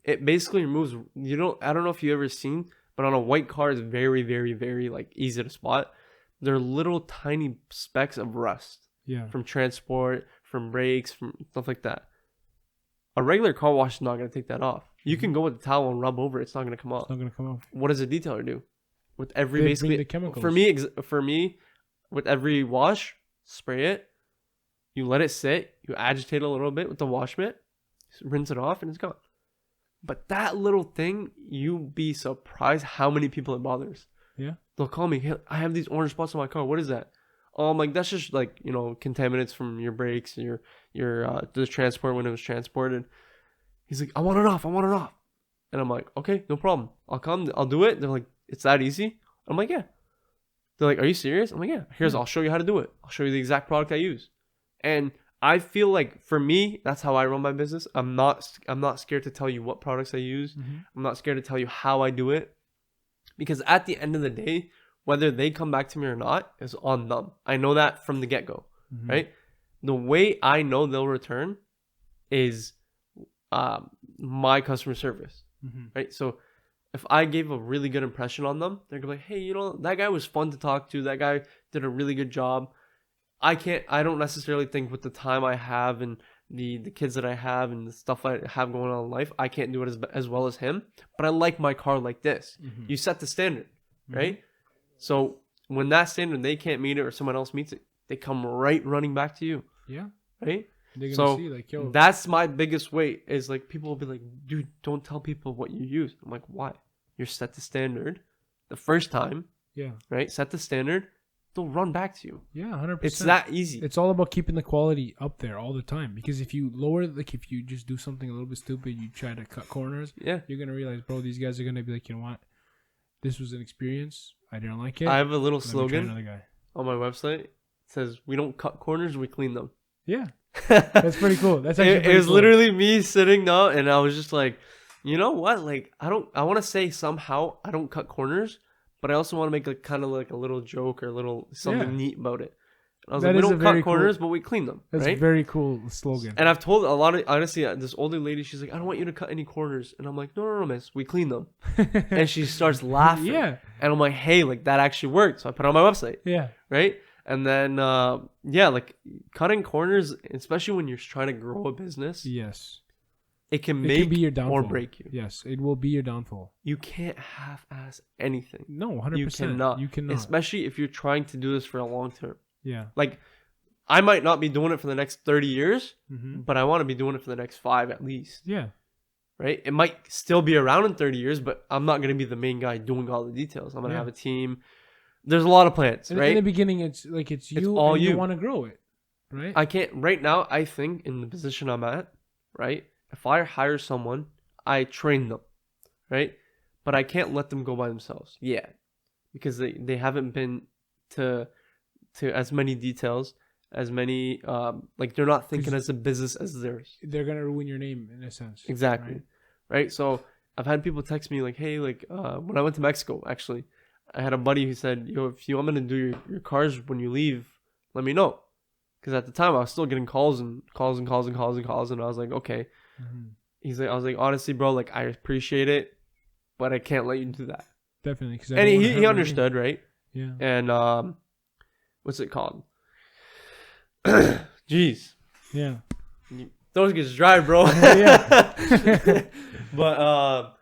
it basically removes. I don't know if you ever seen, but on a white car, it's very, very, very like easy to spot. They're little tiny specks of rust. From transport, from brakes, from stuff like that. A regular car wash is not going to take that off. You can go with the towel and rub over it. It's not going to come off. It's not going to come off. What does a detailer do? With every basically the chemicals. For me, with every wash, spray it. You let it sit. You agitate a little bit with the wash mitt. Rinse it off and it's gone. But that little thing, you'd be surprised how many people it bothers. Yeah. They'll call me, hey, I have these orange spots on my car. What is that? Oh, I'm like, that's just like, contaminants from your brakes, your the transport when it was transported. He's like, I want it off. And I'm like, okay, no problem. I'll come. I'll do it. They're like, it's that easy? I'm like, yeah. They're like, are you serious? I'm like, yeah. I'll show you how to do it. I'll show you the exact product I use. And I feel like for me, that's how I run my business. I'm not scared to tell you what products I use. I'm not scared to tell you how I do it. Because at the end of the day, whether they come back to me or not is on them. I know that from the get-go, right? The way I know they'll return is my customer service, right? So if I gave a really good impression on them, they're gonna be like, hey, you know, that guy was fun to talk to. That guy did a really good job. I don't necessarily think with the time I have and the kids that I have and the stuff I have going on in life, I can't do it as well as him. But I like my car like this. You set the standard, right? So when that standard, they can't meet it or someone else meets it, they come right running back to you. Yeah. Right? They're gonna see, like, yo. That's my biggest weight is like people will be like, dude, don't tell people what you use. I'm like, why? You're set the standard the first time. Yeah. Right? Set the standard. They'll run back to you. Yeah, 100%. It's that easy. It's all about keeping the quality up there all the time. Because if you lower, like, if you just do something a little bit stupid, you try to cut corners. Yeah. You're gonna realize, bro, these guys are gonna be like, you know what? This was an experience. I didn't like it. I have a little slogan on my website. It says, "We don't cut corners, we clean them." Yeah. That's pretty cool. That's actually it was cool. Literally me sitting down, and I was just like, you know what? Like, I want to say somehow I don't cut corners, but I also want to make like kind of like a little joke or a little something neat about it. And I was like, we don't cut corners, but we clean them. That's right? a very cool slogan. And I've told a lot of, honestly, this older lady, she's like, I don't want you to cut any corners. And I'm like, no, miss, we clean them. And she starts laughing. Yeah. And I'm like, hey, like that actually worked. So I put it on my website. Yeah. Right. And then, like cutting corners, especially when you're trying to grow a business. Yes. It can be your downfall or break you. Yes, it will be your downfall. You can't half-ass anything. No, 100%. You cannot. Especially if you're trying to do this for a long term. Yeah. Like, I might not be doing it for the next 30 years, but I want to be doing it for the next 5 at least. Yeah. Right? It might still be around in 30 years, but I'm not going to be the main guy doing all the details. I'm going to have a team. There's a lot of plans, right? In the beginning, it's you all and you want to grow it, right? I can't, right now, I think in the position I'm at, right? If I hire someone, I train them, right? But I can't let them go by themselves yet because they haven't been to as many details, as many, like they're not thinking as a business as theirs. They're going to ruin your name in a sense. Exactly. Right? So I've had people text me like, hey, like when I went to Mexico, actually, I had a buddy who said, yo, if you want me to do your cars when you leave, let me know. Because at the time I was still getting calls. And I was like, okay. I was like, honestly, bro, like I appreciate it, but I can't let you do that. Definitely. And he understood, right? Yeah. And what's it called? Jeez. Yeah. Those gets dry, bro. Yeah. But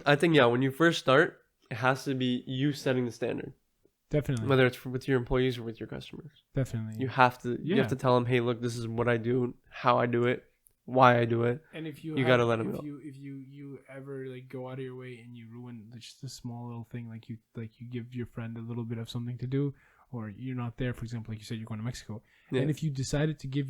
I think when you first start, it has to be you setting the standard. Definitely. Whether it's with your employees or with your customers. Definitely. You have to tell them, hey, look, this is what I do, how I do it, why I do it. And if you gotta let them know. If you ever like go out of your way and you ruin just a small little thing, like you give your friend a little bit of something to do, or you're not there, for example, like you said, you're going to Mexico, and if you decided to give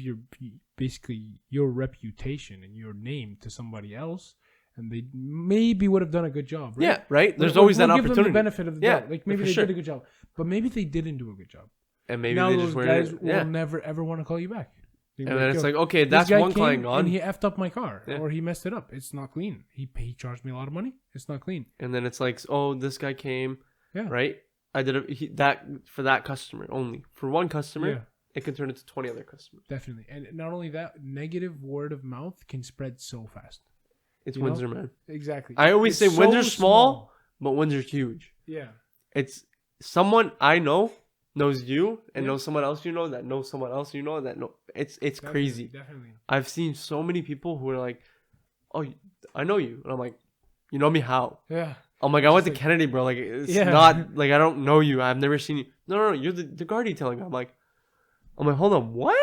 basically your reputation and your name to somebody else, and they maybe would have done a good job, right? Yeah, right. There's always that opportunity. Give them the benefit of the doubt. Like maybe they did a good job, but maybe they didn't do a good job. And maybe now they those just guys will never ever want to call you back. And then it's like, okay, that's one client gone. And he effed up my car, or he messed it up. It's not clean. He charged me a lot of money. It's not clean. And then it's like, oh, this guy came, right? I did that for that customer only. For one customer, it can turn into 20 other customers. Definitely. And not only that, negative word of mouth can spread so fast. It's Windsor, man. Exactly. I always say Windsor's small, but Windsor's huge. Yeah. It's someone I know knows you and knows someone else you know that knows someone else you know that know. It's definitely, crazy. Definitely. I've seen so many people who are like, oh, I know you. And I'm like, you know me how? Yeah. I'm like, I went to Kennedy, bro. Like, it's not, like, I don't know you. I've never seen you. No, you're the car detailing guy. I'm like, hold on, what?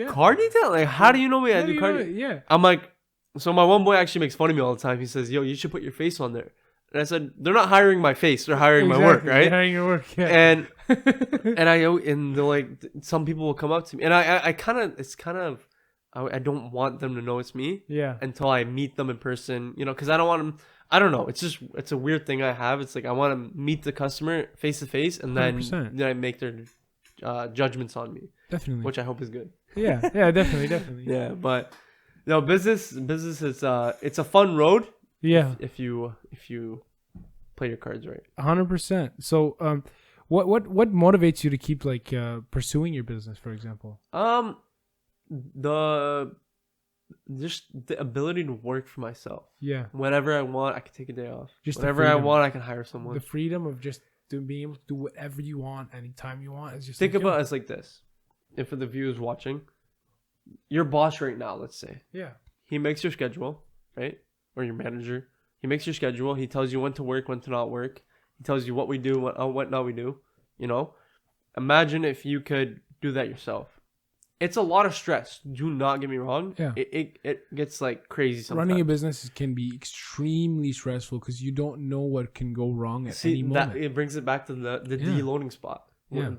Car detailing? Like, how do you know me? I do car detailing. Yeah. I'm like, so my one boy actually makes fun of me all the time. He says, yo, you should put your face on there. And I said, they're not hiring my face. They're hiring my work, right? They're hiring your work, yeah. And they're like, some people will come up to me. And I kind of, it's kind of I don't want them to know it's me Yeah. until I meet them in person, you know, because I don't want them. I don't know. It's a weird thing I have. It's like I want to meet the customer face to face, and then 100%. I make their judgments on me, Definitely. which I hope is good. Yeah. Yeah. Definitely. Yeah, but no, business is it's a fun road. Yeah. If you play your cards right. 100%. So, what motivates you to keep like pursuing your business, for example? The just the ability to work for myself. Yeah. Whenever I want, I can take a day off. Just the whenever I freedom. want, I can hire someone. The freedom of just being able to do whatever you want anytime you want is just Think like, about it as like this. And for the viewers watching, your boss right now, let's say, yeah. he makes your schedule, right? Or your manager. He makes your schedule. He tells you when to work, when to not work. He tells you what we do, what not we do. You know? Imagine if you could do that yourself. It's a lot of stress. Do not get me wrong. Yeah. It gets like crazy sometimes. Running a business can be extremely stressful because you don't know what can go wrong at any moment. It brings it back to the deloading spot. Yeah.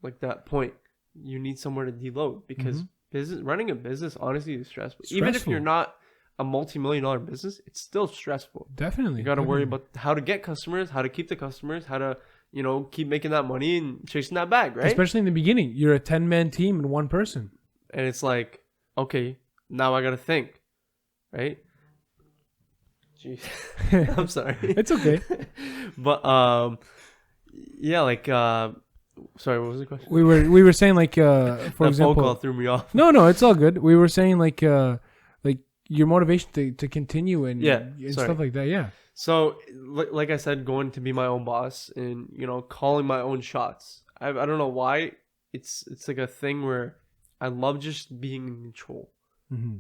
Like that point. You need somewhere to deload because running a business honestly is stressful. Even if you're not a multi-million-dollar business, it's still stressful. Definitely. You got to worry about how to get customers, how to keep the customers, how to, you know, keep making that money and chasing that bag, right? Especially in the beginning. You're a 10-man team and one person. And it's like, okay, now I got to think, right? Jeez. I'm sorry. It's okay. But, yeah, like, sorry, what was the question? We were saying like, for that example. phone call threw me off. No, it's all good. We were saying like your motivation to continue and stuff like that. Yeah. So, like I said, going to be my own boss and, you know, calling my own shots. I don't know why. It's like a thing where I love just being in control. Mm-hmm.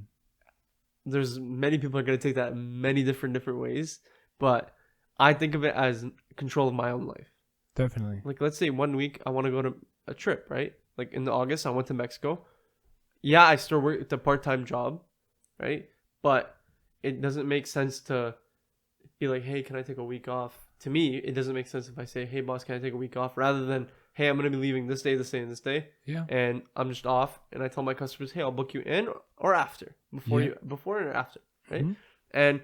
There's many people are going to take that many different ways, but I think of it as control of my own life. Definitely. Like, let's say 1 week I want to go to a trip, right? Like in August, I went to Mexico. Yeah, I still work at a part-time job, right? But it doesn't make sense to be like, hey, can I take a week off? To me, it doesn't make sense if I say, hey, boss, can I take a week off? Rather than, hey, I'm going to be leaving this day, this day, and this day. Yeah. And I'm just off. And I tell my customers, hey, I'll book you in or after. Before or after, right? Mm-hmm. And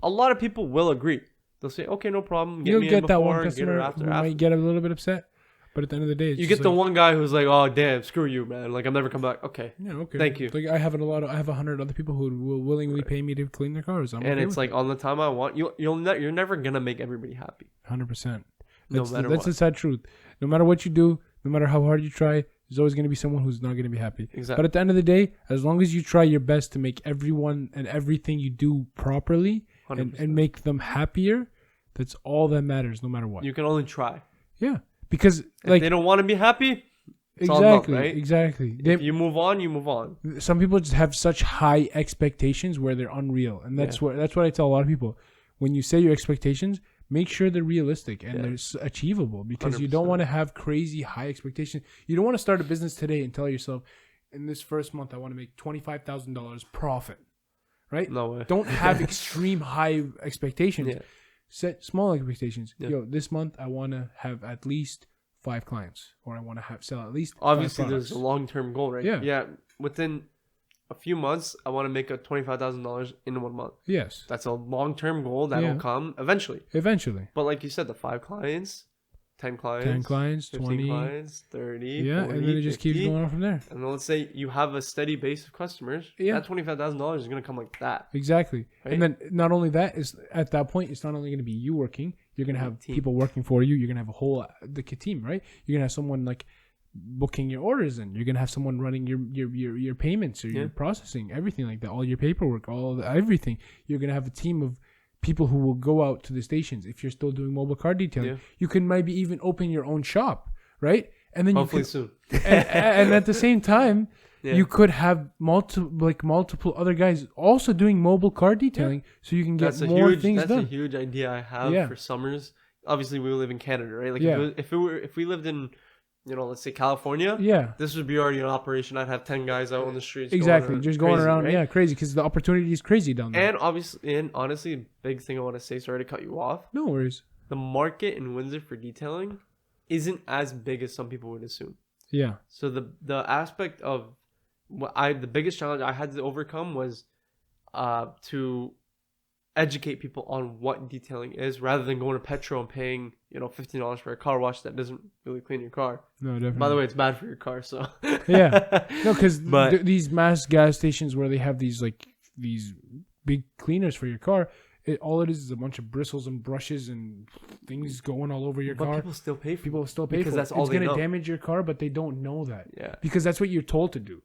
a lot of people will agree. They'll say, okay, no problem. You'll me get in that before, one customer who after. might get a little bit upset. But at the end of the day, it's You just get the like, one guy who's like, oh, damn, screw you, man. Like, I'm never come back. Okay. Yeah, okay. Thank you. Like I have 100 other people who will willingly pay me to clean their cars. I'm and okay it's with like it. on the time I want, you're never gonna make everybody happy. 100%. No matter that's what. the sad truth. No matter what you do, no matter how hard you try, there's always going to be someone who's not going to be happy. Exactly. But at the end of the day, as long as you try your best to make everyone and everything you do properly and make them happier, that's all that matters, no matter what. You can only try. Yeah, because If like they don't want to be happy, it's all exactly, about, right? exactly. If you move on, you move on. Some people just have such high expectations where they're unreal, and that's what I tell a lot of people. When you say your expectations, make sure they're realistic and they're achievable, because 100%. you don't want to have crazy high expectations. You don't want to start a business today and tell yourself, in this first month, I want to make $25,000 profit, right? No way. Don't have extreme high expectations. Yeah. Set small expectations. Yeah. Yo, this month I want to have at least 5 clients, or I want to sell at least 5 Obviously, products. there's a long-term goal, right? Yeah. Yeah. Within a few months, I want to make a $25,000 in 1 month. Yes, That's a long-term goal that will come eventually. eventually. But like you said, the 5 clients, 10 clients, 10 clients, 15 20. clients, 30, Yeah, 40, and then it just 50. keeps going on from there. And then let's say you have a steady base of customers. Yeah. That $25,000 is going to come like that. Exactly. Right? And then not only that, is at that point, it's not only going to be you working, you're going to have Team. people working for you. You're going to have a whole team, right? You're going to have someone like booking your orders, and you're going to have someone running your payments or your processing, everything like that, all your paperwork, everything. You're going to have a team of people who will go out to the stations. If you're still doing mobile car detailing, you can maybe even open your own shop, right? And then Hopefully you soon. and at the same time, you could have multiple other guys also doing mobile car detailing, so you can get more things done. That's a huge idea I have for summers. Obviously, we live in Canada, right? Like if we lived in, let's say California, this would be already an operation. I'd have 10 guys out on the streets. Exactly, just going around, right? Crazy, because the opportunity is crazy down there. And honestly, big thing I want to say, sorry to cut you off. No worries. The market in Windsor for detailing isn't as big as some people would assume. Yeah. So the aspect of the biggest challenge I had to overcome was to educate people on what detailing is, rather than going to Petro and paying $15 for a car wash that doesn't really clean your car. No, definitely. By the way, it's bad for your car. So yeah, no, because these mass gas stations where they have these big cleaners for your car, all it is a bunch of bristles and brushes and things going all over your car. People still pay for People it still pay because for that's it. all It's they going to know. damage your car, but they don't know that. Yeah. Because that's what you're told to do.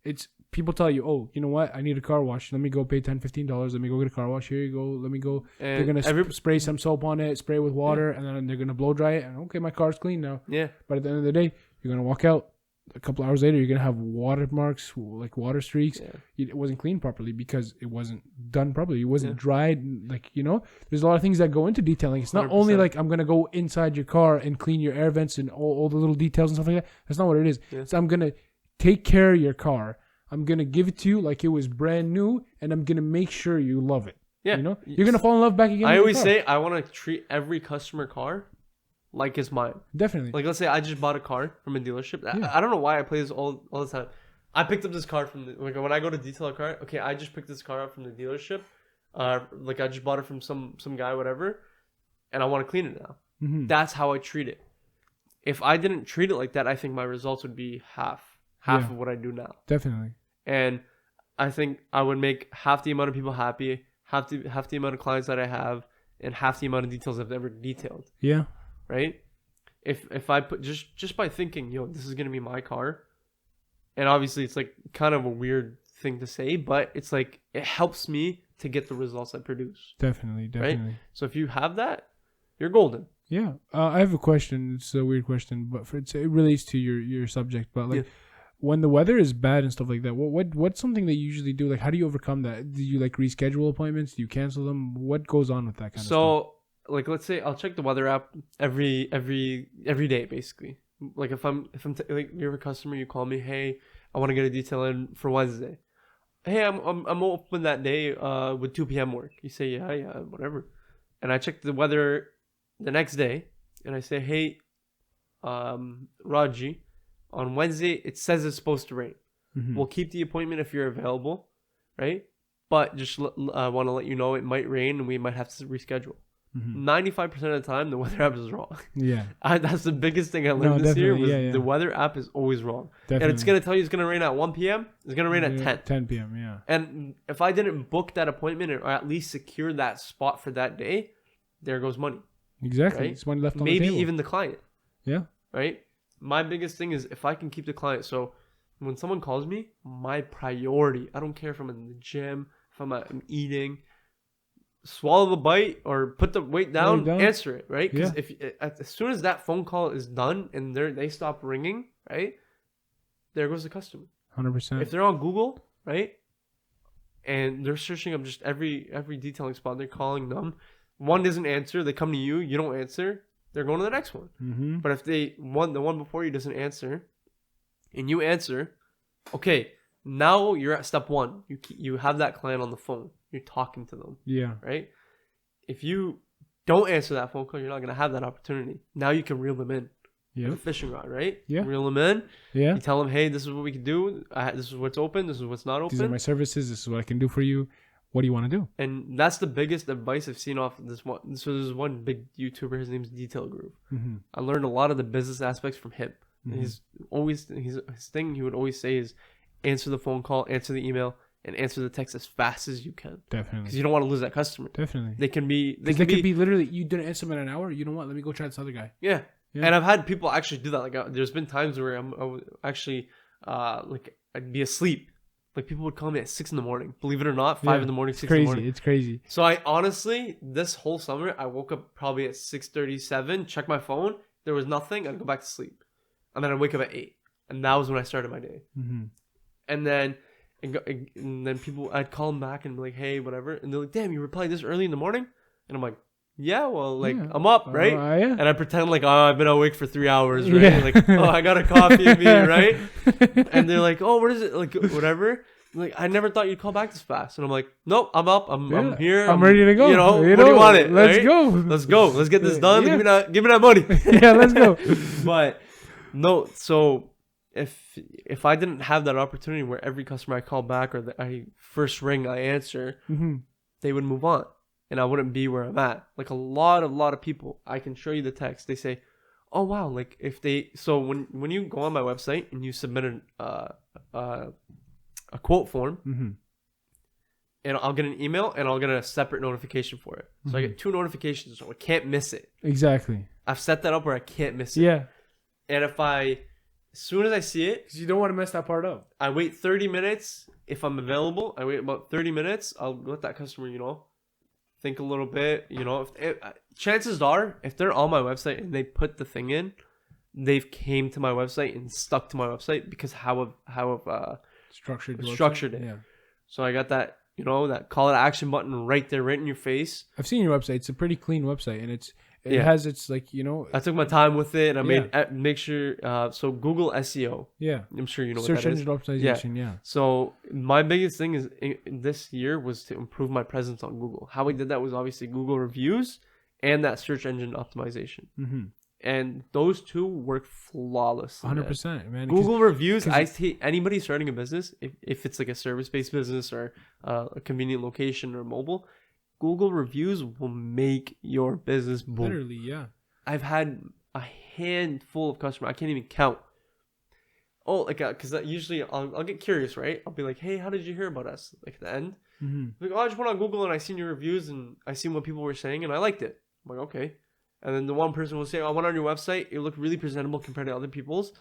It's people tell you, oh, you know what? I need a car wash. Let me go pay $10, $15. Let me go get a car wash. Here you go. Let me go. And they're going to spray some soap on it, spray it with water, and then they're going to blow dry it. And okay, my car's clean now. Yeah. But at the end of the day, you're going to walk out. A couple hours later, you're going to have water marks, like water streaks. Yeah. It wasn't cleaned properly because it wasn't done properly. It wasn't dried. There's a lot of things that go into detailing. It's not 100%. only like I'm going to go inside your car and clean your air vents and all the little details and stuff like that. That's not what it is. Yeah. So I'm going to take care of your car. I'm going to give it to you like it was brand new, and I'm going to make sure you love it. Yeah. You're going to fall in love back again. I always say I want to treat every customer car like it's mine. Definitely. Like, let's say I just bought a car from a dealership. Yeah. I don't know why I play this all the time. I picked up this car from when I go to detail a car. Okay, I just picked this car up from the dealership. Like I just bought it from some guy, whatever, and I want to clean it now. Mm-hmm. That's how I treat it. If I didn't treat it like that, I think my results would be half of what I do now. Definitely. And I think I would make half the amount of people happy, half the amount of clients that I have, and half the amount of details I've ever detailed. Yeah. Right? If I put just by thinking, this is gonna be my car, and obviously it's like kind of a weird thing to say, but it's like it helps me to get the results I produce. Definitely. Right? So if you have that, you're golden. Yeah. I have a question. It's a weird question, but it relates to your subject. But like, when the weather is bad and stuff like that, what's something that you usually do? Like, how do you overcome that? Do you like reschedule appointments? Do you cancel them? What goes on with that kind of stuff? So, like, let's say I'll check the weather app every day, basically. Like, if I'm like, you're a customer, you call me, hey, I want to get a detail in for Wednesday. Hey, I'm open that day. With 2 p.m. work. You say yeah, whatever. And I check the weather the next day, and I say, hey, Raji, on Wednesday it says it's supposed to rain. Mm-hmm. We'll keep the appointment if you're available, right? But just want to let you know it might rain and we might have to reschedule. 95% of the time, the weather app is wrong. Yeah. That's the biggest thing I learned this year was the weather app is always wrong. Definitely. And it's going to tell you it's going to rain at 1 p.m. It's going to rain at 10. 10 p.m., yeah. And if I didn't book that appointment or at least secure that spot for that day, there goes money. Exactly. Right? It's money left on the table. Maybe even the client. Yeah. Right? My biggest thing is if I can keep the client. So when someone calls me, my priority, I don't care if I'm in the gym, if I'm eating, swallow the bite or put the weight down. Answer it, right? Because as soon as that phone call is done and they stop ringing, right, there goes the customer. 100%. If they're on Google, right, and they're searching up just every detailing spot, they're calling them. One doesn't answer, they come to you, you don't answer, they're going to the next one. Mm-hmm. But if the one before you doesn't answer, and you answer, okay, now you're at step one. You have that client on the phone. You're talking to them. Yeah. Right? If you don't answer that phone call, you're not going to have that opportunity. Now you can reel them in. Yeah. Like a fishing rod, right? Yeah. Reel them in. Yeah. You tell them, hey, this is what we can do. This is what's open. This is what's not open. These are my services. This is what I can do for you. What do you want to do? And that's the biggest advice I've seen off this one. So there's one big YouTuber. His name's Detail Groove. Mm-hmm. I learned a lot of the business aspects from him. Mm-hmm. His thing he would always say is answer the phone call, answer the email, and answer the text as fast as you can. Definitely. Because you don't want to lose that customer. Definitely. They could be literally, you didn't answer them in an hour. You know what? Let me go try this other guy. Yeah. And I've had people actually do that. Like there's been times where I would actually like I'd be asleep. Like people would call me at 6 a.m. Believe it or not, 5 a.m, 6 a.m. It's crazy. So I honestly, this whole summer, I woke up probably at 6:37, check my phone. There was nothing. I'd go back to sleep. And then I'd wake up at 8. And that was when I started my day. Mm-hmm. And then people, I'd call them back and be like, hey, whatever. And they're like, damn, you replied this early in the morning? And I'm like, yeah, well, like, I'm up, right? Yeah. And I pretend like, oh, I've been awake for 3 hours, right? Yeah. Like, oh, I got a coffee in me, right? And they're like, oh, what is it? Like, whatever. Like, I never thought you'd call back this fast. And I'm like, nope, I'm up. I'm here. I'm ready to go. You know, what do you want it? Let's right? go. Let's go. Let's get this done. Yeah. Give me that money. Yeah, let's go. But no, so if I didn't have that opportunity where every customer I call back or I first ring I answer, they would move on, and I wouldn't be where I'm at. Like a lot of people, I can show you the text. They say, "Oh wow!" Like if they when you go on my website and you submit a quote form, and I'll get an email and I'll get a separate notification for it. So I get 2 notifications, so I can't miss it. Exactly. I've set that up where I can't miss it. Yeah. And as soon as I see it, because you don't want to mess that part up. I wait 30 minutes. If I'm available, I wait about 30 minutes. I'll let that customer, think a little bit. If chances are, if they're on my website and they put the thing in, they've came to my website and stuck to my website because how I've structured it. Yeah. So I got that, that call to action button right there, right in your face. I've seen your website. It's a pretty clean website, and it has its I took my time with it. And I make sure. So Google SEO. Yeah. I'm sure you know search what that is. engine optimization. Yeah. So my biggest thing is this year was to improve my presence on Google. How I did that was obviously Google reviews and that search engine optimization. And those 2 work flawlessly. 100%, man. Google reviews. I see anybody starting a business, if it's like a service-based business or a convenient location or mobile, Google reviews will make your business boom. Literally, yeah. I've had a handful of customers. I can't even count. Oh, like, because usually I'll get curious, right? I'll be like, hey, how did you hear about us? Like at the end. Like, oh, I just went on Google and I seen your reviews and I seen what people were saying and I liked it. I'm like, okay. And then the one person will say, I went on your website. It looked really presentable compared to other people's.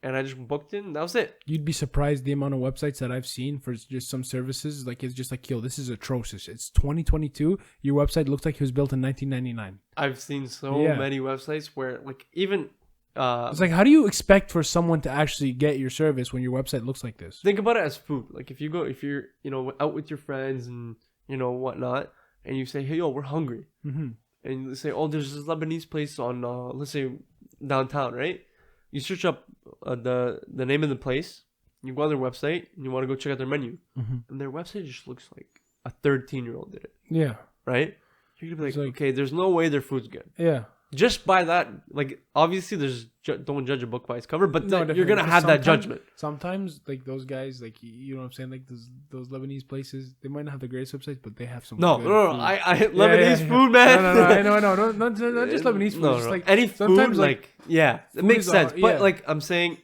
And I just booked it and that was it. You'd be surprised the amount of websites that I've seen for just some services. Like, it's just like, yo, this is atrocious. It's 2022. Your website looks like it was built in 1999. I've seen so many websites where, like, even... it's like, how do you expect for someone to actually get your service when your website looks like this? Think about it as food. Like, if you're, out with your friends and, whatnot, and you say, hey, yo, we're hungry. And you say, oh, there's this Lebanese place on, let's say, downtown, right? You search up the name of the place, you go on their website, and you want to go check out their menu. And their website just looks like a 13-year-old did it. Yeah. Right? You're going to be like, okay, there's no way their food's good. Yeah. Just by that, like, obviously, don't judge a book by its cover, but you're going to have that judgment. Sometimes, like, those guys, like, you know what I'm saying? Like, those Lebanese places, they might not have the greatest websites, but they have some No, good food. Lebanese food, man. No, I know. Not just Lebanese food. Just, like, any food, sometimes, like, yeah, it makes sense. But, yeah. like, I'm saying,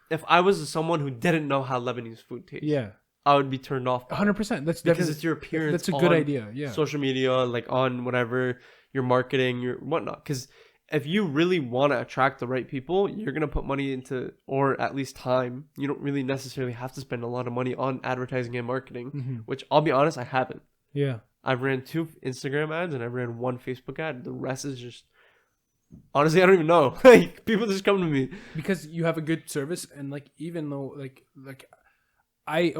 if I was someone who didn't know how Lebanese food tastes, yeah, I would be turned off. 100%. That's because it's your appearance. That's a good idea. Yeah. Social media, like on whatever your marketing, your whatnot. Because if you really want to attract the right people, you're gonna put money into, or at least time. You don't really necessarily have to spend a lot of money on advertising and marketing. Which I'll be honest, I haven't. Yeah. I've ran 2 Instagram ads and I ran 1 Facebook ad. The rest is just. Honestly, I don't even know. Like, people just come to me because you have a good service, and like, even though like I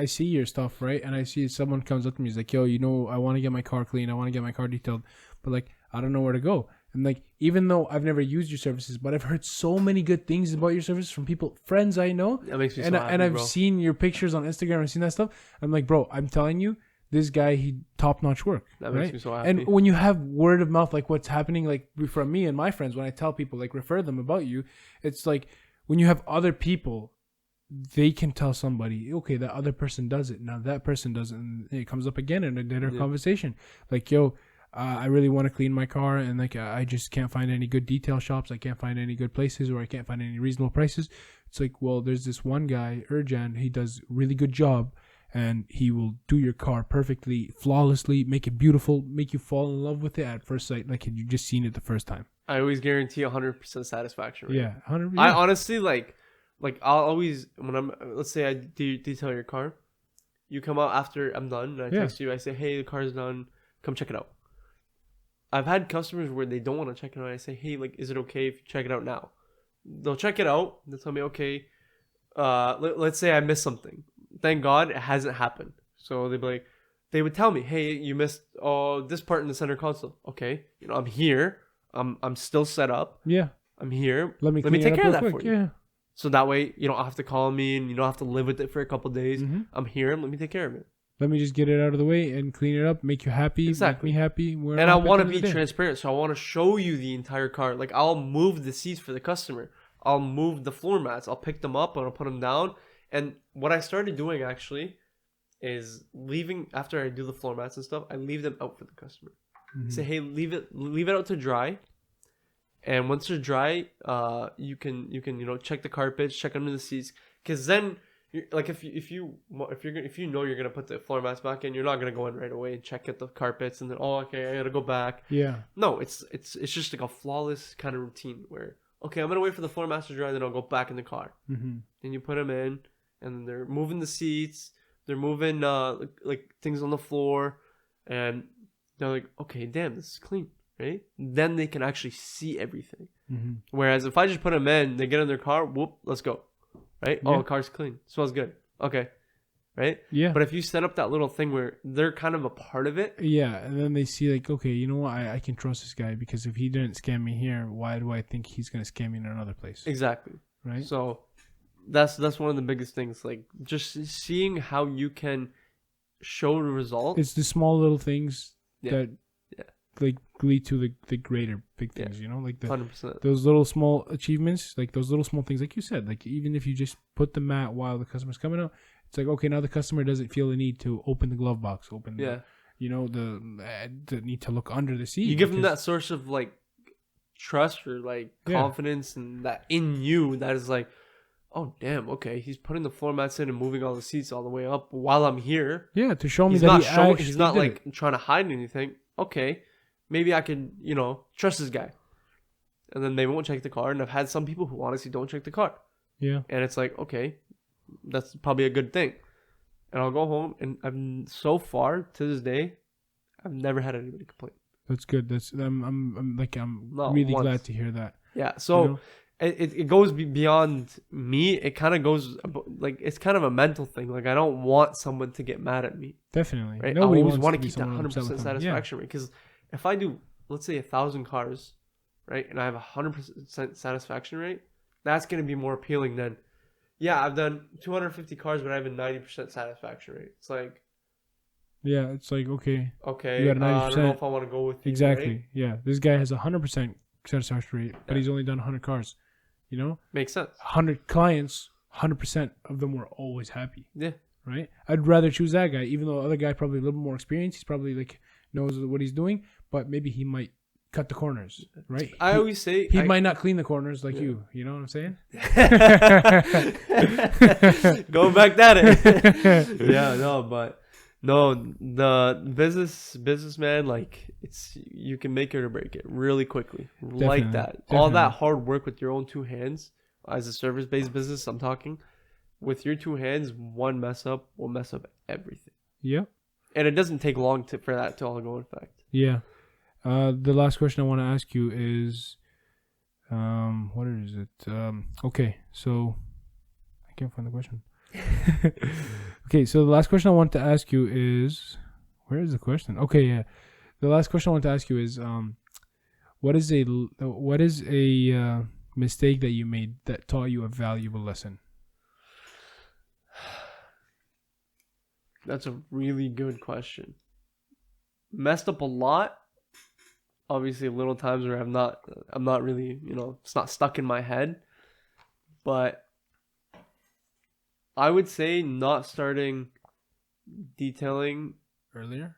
see your stuff, right? And I see someone comes up to me, he's like, yo, I want to get my car clean, I want to get my car detailed, but like, I don't know where to go. And like, even though I've never used your services, but I've heard so many good things about your service from friends I know. That makes me so happy, and I've bro. seen your pictures on Instagram, I've seen that stuff. I'm like, bro, I'm telling you, this guy, he top-notch work. That right? makes me so happy. And when you have word of mouth, like what's happening, like from me and my friends, when I tell people, like, refer them about you, it's like when you have other people, they can tell somebody, okay, that other person does it. Now that person does it, and it comes up again in a dinner conversation. Like, yo, I really want to clean my car, and like, I just can't find any good detail shops. I can't find any good places, or I can't find any reasonable prices. It's like, well, there's this one guy, Ercan, he does a really good job. And he will do your car perfectly, flawlessly, make it beautiful, make you fall in love with it at first sight, like you just seen it the first time. I always guarantee 100% satisfaction rate. Yeah, 100%. I honestly, like I'll always, let's say I detail your car, you come out after I'm done, and I text you, I say, hey, the car's done, come check it out. I've had customers where they don't want to check it out, I say, hey, like, is it okay if you check it out now? They'll check it out, they'll tell me, okay, let's say I missed something. Thank God it hasn't happened. So they would tell me, hey, you missed this part in the center console. Okay, I'm here. I'm still set up. Yeah, I'm here. Let me take care of that quick. for you. Yeah. So that way you don't have to call me and you don't have to live with it for a couple of days. I'm here. Let me take care of it. Let me just get it out of the way and clean it up, make you happy, exactly. Make me happy. And I want to be transparent, so I want to show you the entire car. Like, I'll move the seats for the customer. I'll move the floor mats. I'll pick them up and I'll put them down. And what I started doing actually is leaving after I do the floor mats and stuff. I leave them out for the customer. Say, hey, leave it out to dry. And once they're dry, you can check the carpets, check under the seats, because then like if you know you're gonna put the floor mats back in, you're not gonna go in right away and check at the carpets and then okay, I gotta go back. Yeah. No, it's just like a flawless kind of routine where okay, I'm gonna wait for the floor mats to dry, then I'll go back in the car. And you put them in, and they're moving the seats, they're moving like things on the floor, and they're like, okay, damn, this is clean. Right? Then they can actually see everything. Whereas if I just put them in, they get in their car, whoop, let's go. Right? Yeah. Oh, the car's clean. Smells good. Okay. Right? Yeah. But if you set up that little thing where they're kind of a part of it. Yeah. And then they see like, okay, you know what? I can trust this guy because if he didn't scam me here, why do I think he's going to scam me in another place? Exactly. Right? So that's one of the biggest things. Like just seeing how you can show the result. It's the small little things that like lead to the greater big things, you know, like the 100%. Those little small achievements, like those little small things, like you said, like even if you just put the mat while the customer's coming out, it's like, okay, now the customer doesn't feel the need to open the glove box, the need to look under the seat. You give them that source of like trust or like confidence and that in you that is like, oh damn, okay, he's putting the floor mats in and moving all the seats all the way up while I'm here. Yeah, to show me he's not like trying to hide anything. Okay. Maybe I can, trust this guy. And then they won't check the car. And I've had some people who honestly don't check the car. Yeah. And it's like, okay, that's probably a good thing. And I'll go home. And so far, to this day, I've never had anybody complain. That's good. I'm really glad to hear that. Yeah. So it goes beyond me. It kind of goes, like, it's kind of a mental thing. Like, I don't want someone to get mad at me. Definitely. Right? I always want to keep that 100% satisfaction rate. Because if I do, let's say 1,000 cars, right, and I have a 100% satisfaction rate, that's going to be more appealing than, I've done 250 cars, but I have a 90% satisfaction rate. It's like, it's like, okay, you got 90%. I don't know if I want to go with you. Exactly. Right? Yeah, this guy has a 100% satisfaction rate, but he's only done 100 cars. You know, makes sense. 100 clients, 100% of them were always happy. Yeah. Right. I'd rather choose that guy, even though the other guy probably a little more experienced. He's probably like knows what he's doing, but maybe he might cut the corners, right? I always say he might not clean the corners like you. You know what I'm saying? Going back at it. The businessman, like you can make it or break it really quickly. Definitely, like that. Definitely. All that hard work with your own two hands as a service-based business, I'm talking, with your two hands, one mess up will mess up everything. Yeah. And it doesn't take long for that to all go in effect. Yeah. The last question I want to ask you is, what is it? Okay, so I can't find the question. Okay, so the last question I want to ask you is, where is the question? Okay, yeah. The last question I want to ask you is, what is a mistake that you made that taught you a valuable lesson? That's a really good question. Messed up a lot. Obviously, little times where I'm not really, it's not stuck in my head. But I would say not starting detailing earlier.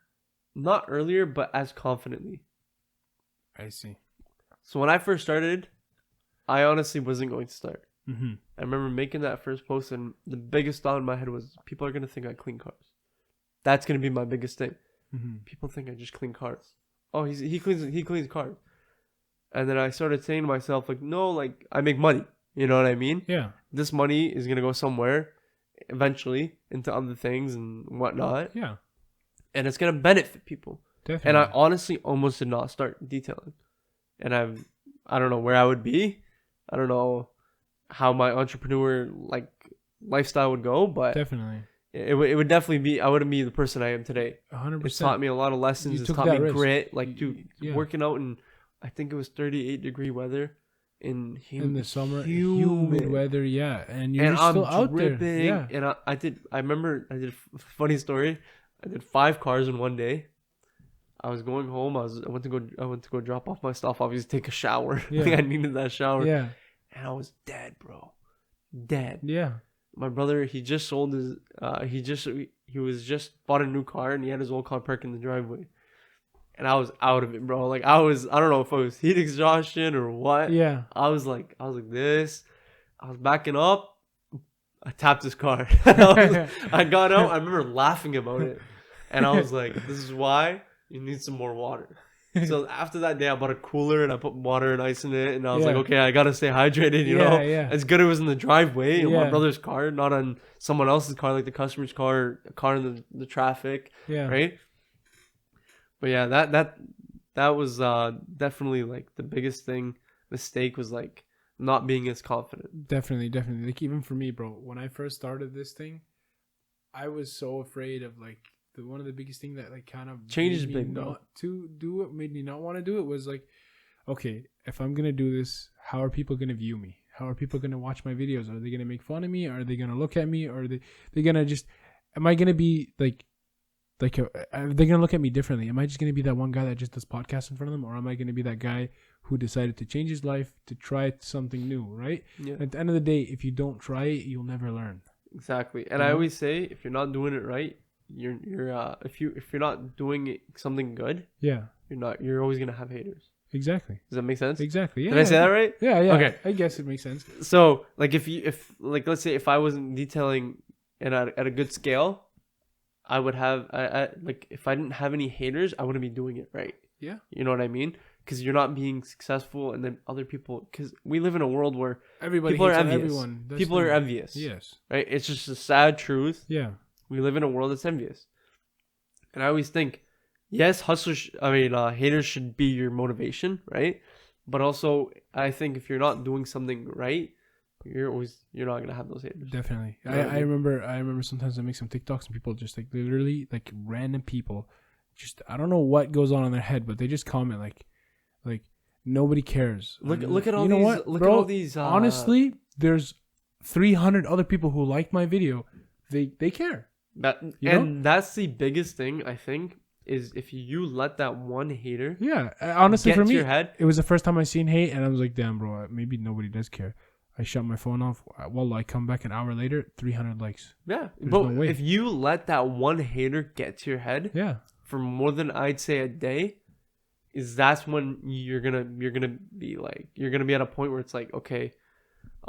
Not earlier, but as confidently. I see. So when I first started, I honestly wasn't going to start. Mm-hmm. I remember making that first post, and the biggest thought in my head was, people are going to think I clean cars. That's going to be my biggest thing. Mm-hmm. People think I just clean cars. Oh, he cleans cars. And then I started saying to myself, like, no, like, I make money. You know what I mean? Yeah. This money is going to go somewhere eventually into other things and whatnot. Yeah. And it's going to benefit people. Definitely. And I honestly almost did not start detailing. And I don't know where I would be. I don't know how my entrepreneur lifestyle would go, but definitely it would definitely be, I wouldn't be the person I am today. 100%. It's taught me a lot of lessons. It's taught me grit. Like, dude, working out in, I think it was 38-degree weather in the summer, humid weather, yeah. And you're still out there. Yeah. And I remember I did a funny story. I did 5 cars in one day. I was going home. I went to go drop off my stuff. Obviously, take a shower. Yeah. I needed that shower. Yeah. and I was dead, bro. Dead. Yeah. My brother, he just sold his. He was just bought a new car, and he had his old car parked in the driveway. And I was out of it, bro. Like I don't know if it was heat exhaustion or what. Yeah. I was like this. I was backing up. I tapped his car. I got out. I remember laughing about it. And I was like, this is why you need some more water. So after that day, I bought a cooler and I put water and ice in it. And I was like, okay, I got to stay hydrated, you know? Yeah. It's good it was in the driveway, in my brother's car, not on someone else's car, like the customer's car, a car in the traffic, right? But yeah, that was definitely like the biggest mistake was like not being as confident. Definitely. Like even for me, bro, when I first started this thing, I was so afraid of like one of the biggest thing that like kind of changes made me big, bro. not to do it, made me not want to do it was like, okay, if I'm gonna do this, how are people gonna view me? How are people gonna watch my videos? Are they gonna make fun of me? Are they gonna look at me? Or are they gonna just? Am I gonna be are they gonna look at me differently? Am I just gonna be that one guy that just does podcasts in front of them, or am I gonna be that guy who decided to change his life to try something new? Right? Yeah. At the end of the day, if you don't try it, you'll never learn. Exactly. And I always say, if you're not doing it right, if you're not doing it, something good, you're always gonna have haters. Exactly. Does that make sense? Exactly. Yeah. Did I say that right? Yeah. Okay. I guess it makes sense. So like if let's say if I wasn't detailing at a good scale, I would have like if I didn't have any haters, I wouldn't be doing it right. Yeah. You know what I mean? Because you're not being successful, and then other people. Because we live in a world where everybody people are hates envious. everyone. People are envious. Yes. Right. It's just a sad truth. Yeah. We live in a world that's envious, and I always think, yes, haters should be your motivation, right? But also, I think if you're not doing something right, you're not gonna have those haters. Definitely. You know I remember sometimes I make some TikToks and people just like literally like random people, just I don't know what goes on in their head, but they just comment like nobody cares. Look at all you know these. what, look bro? at all these. Honestly, there's 300 other people who like my video. They care. That's the biggest thing I think is if you let that one hater. Yeah, honestly, for me, your head, it was the first time I seen hate, and I was like, damn, bro, maybe nobody does care. I shut my phone off. Well, I come back an hour later, 300 likes. Yeah, There's but no way. if you let that one hater get to your head, for more than I'd say a day, that's when you're gonna be at a point where it's like, okay,